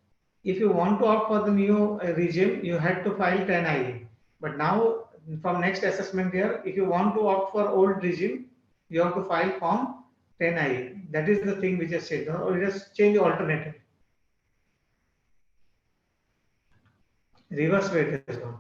if you want to opt for the new regime, you had to file 10I. But now, from next assessment year, if you want to opt for old regime, you have to file form 10I. That is the thing which has changed. Or it has changed alternative. Reverse way it has gone.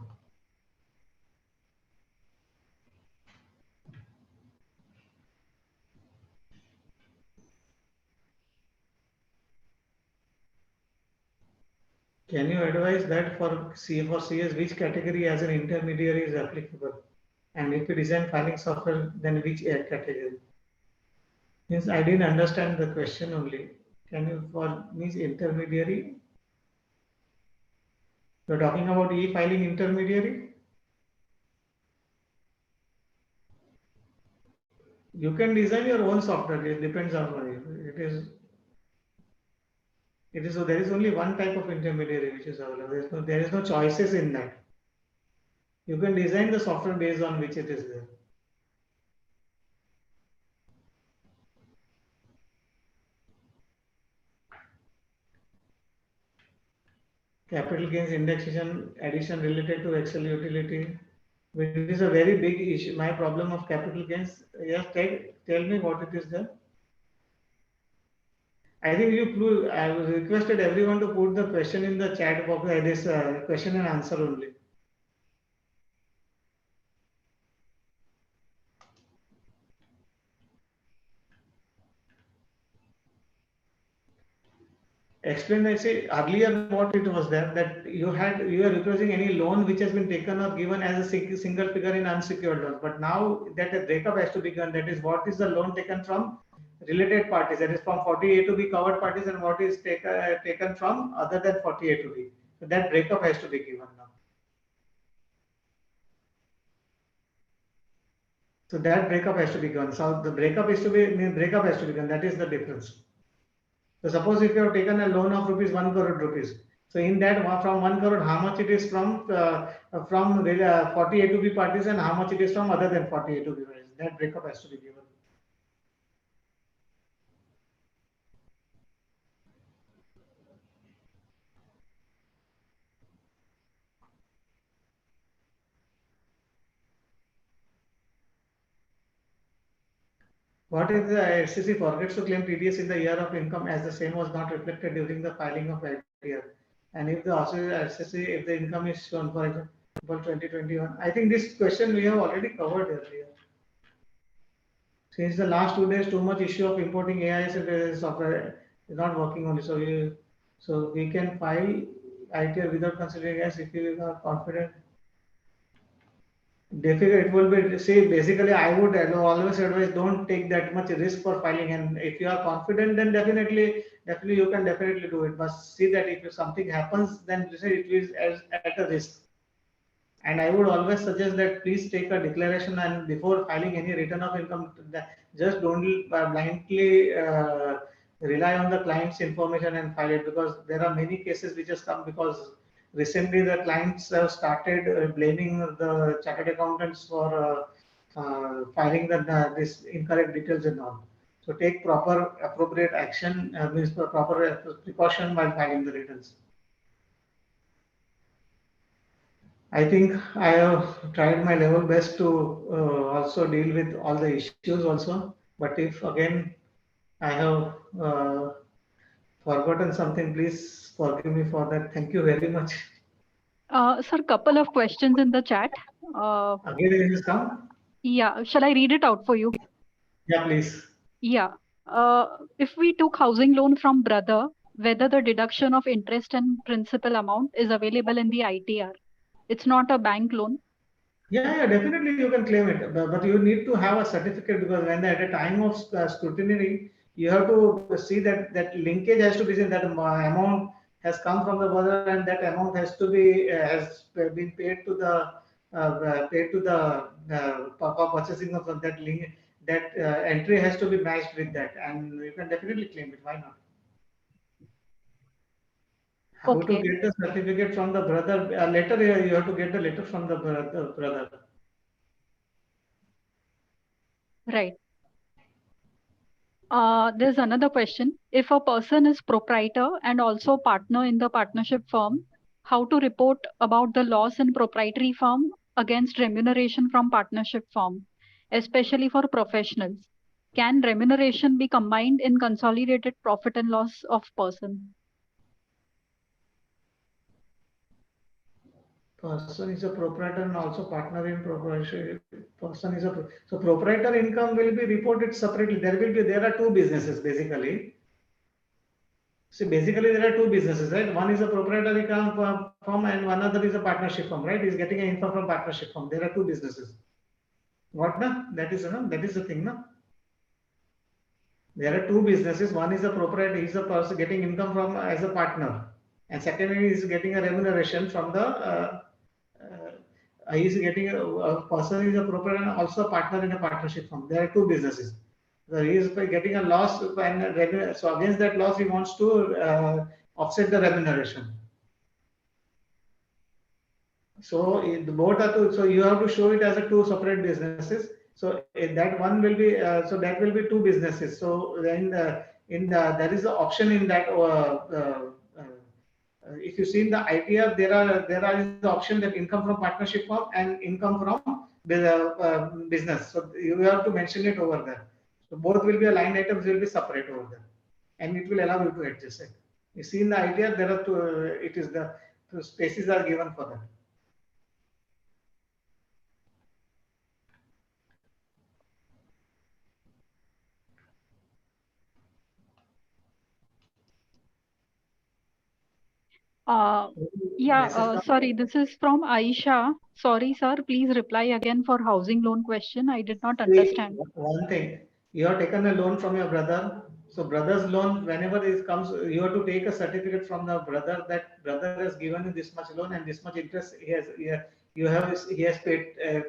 Can you advise that for CS which category as an intermediary is applicable? And if you design filing software, then which category? Means I didn't understand the question only. Can you for means intermediary? You're talking about e-filing intermediary? You can design your own software. It depends on it is It is so there is only one type of intermediary which is available. There is no choices in that. You can design the software based on which it is there. Capital gains indexation addition related to Excel utility. It is a very big issue. My problem of capital gains. Yes, tell me what it is there. I think I requested everyone to put the question in the chat box. This question and answer only. Explain. I say earlier what it was there that you are requesting any loan which has been taken or given as a single figure in unsecured loans. But now that a breakup has to be done. That is what is the loan taken from related parties. That is from 40A to B covered parties and what is taken from other than 40A to B. So that breakup has to be given now. So that breakup has to be given. So the breakup has to be given. That is the difference. So suppose if you have taken a loan of rupees 1 crore rupees. So in that from 1 crore, how much it is from 40A to B parties and how much it is from other than 40A to B parties. That breakup has to be given. What if the SCC forgets to claim TDS in the year of income as the same was not reflected during the filing of ITR? And if the SCC, if the income is shown, for example, 2021, I think this question we have already covered earlier. Since the last 2 days, too much issue of importing AIS software is not working on it. So we can file ITR without considering as if you are confident. Definitely, it will be. See, basically, I would always advise don't take that much risk for filing. And if you are confident, then definitely you can definitely do it. But see that if something happens, then it is at a risk. And I would always suggest that please take a declaration and before filing any return of income, just don't blindly rely on the client's information and file it, because there are many cases which has come because recently the clients have started blaming the chartered accountants for filing this incorrect details and all. So take proper appropriate action, means proper precaution while filing the returns. I think I have tried my level best to also deal with all the issues also. But if again I have forgotten something, please forgive me for that. Thank you very much. Sir, couple of questions in the chat. Again, it has come. Yeah, shall I read it out for you? Yeah, please. Yeah. If we took housing loan from brother, whether the deduction of interest and principal amount is available in the ITR. It's not a bank loan. Yeah, definitely you can claim it, but you need to have a certificate, because when at a time of scrutiny, you have to see that linkage has to be seen, that amount has come from the brother and that amount has to be has been paid to the for purchasing of that link. That entry has to be matched with that, and you can definitely claim it. Why not? How to Okay, get the certificate from the brother? Later, you have to get the letter from the brother. right. There's another question. If a person is proprietor and also partner in the partnership firm, how to report about the loss in proprietary firm against remuneration from partnership firm, especially for professionals? Can remuneration be combined in consolidated profit and loss of person? Person is a proprietor and also partner in proprietorship. Person is so proprietor income will be reported separately. There are two businesses basically. So basically there are two businesses, right? One is a proprietary firm and one other is a partnership firm, right? He's getting an income from partnership firm. There are two businesses. What na? That is the thing, na? There are two businesses. One is a proprietor. He's a person getting income from as a partner, and secondly, is getting a remuneration from the. He is getting a person is a proprietor and also a partner in a partnership firm. There are two businesses. So he is getting a loss, and so against that loss, he wants to offset the remuneration. So both are two. So you have to show it as a two separate businesses. So that one will be so that will be two businesses. So then there is an option in that. If you see in the ITR, there is the option that income from partnership firm and income from business. So you have to mention it over there. So both will be line items will be separate over there, and it will allow you to adjust it. You see in the ITR, there are two. It is the two spaces are given for that. Sorry, this is from Aisha. Sorry, sir, please reply again for housing loan question. I did not understand. One thing, you have taken a loan from your brother. So brother's loan, whenever it comes, you have to take a certificate from the brother that brother has given you this much loan and this much interest he has paid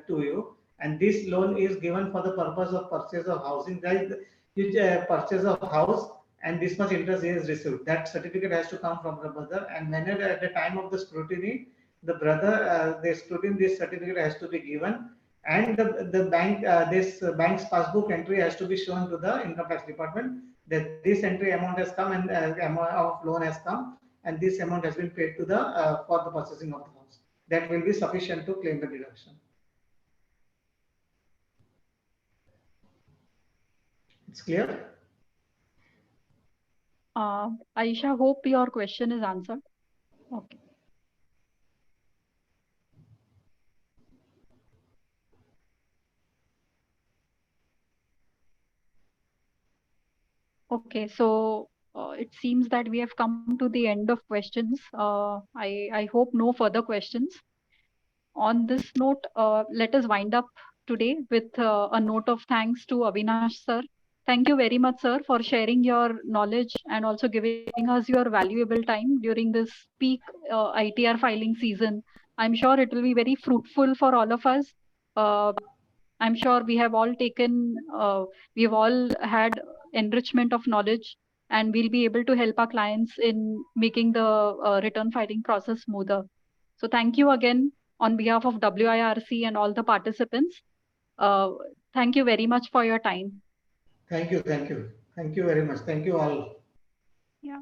to you. And this loan is given for the purpose of purchase of housing. That is, you purchase of house and this much interest he has received. That certificate has to come from the brother. And whenever at the time of the scrutiny, the brother, the scrutiny, this certificate has to be given, and the bank this bank's passbook entry has to be shown to the income tax department that this entry amount has come and amount of loan has come and this amount has been paid to the for the purchasing of the house. That will be sufficient to claim the deduction. It's clear? Aisha, hope your question is answered. Okay. Okay, so it seems that we have come to the end of questions. I hope no further questions. On this note, let us wind up today with a note of thanks to Avinash sir. Thank you very much, sir, for sharing your knowledge and also giving us your valuable time during this peak ITR filing season. I'm sure it will be very fruitful for all of us. I'm sure we have all we've all had enrichment of knowledge, and we'll be able to help our clients in making the return filing process smoother. So thank you again on behalf of WIRC and all the participants. Thank you very much for your time. Thank you very much. Thank you all. Yeah.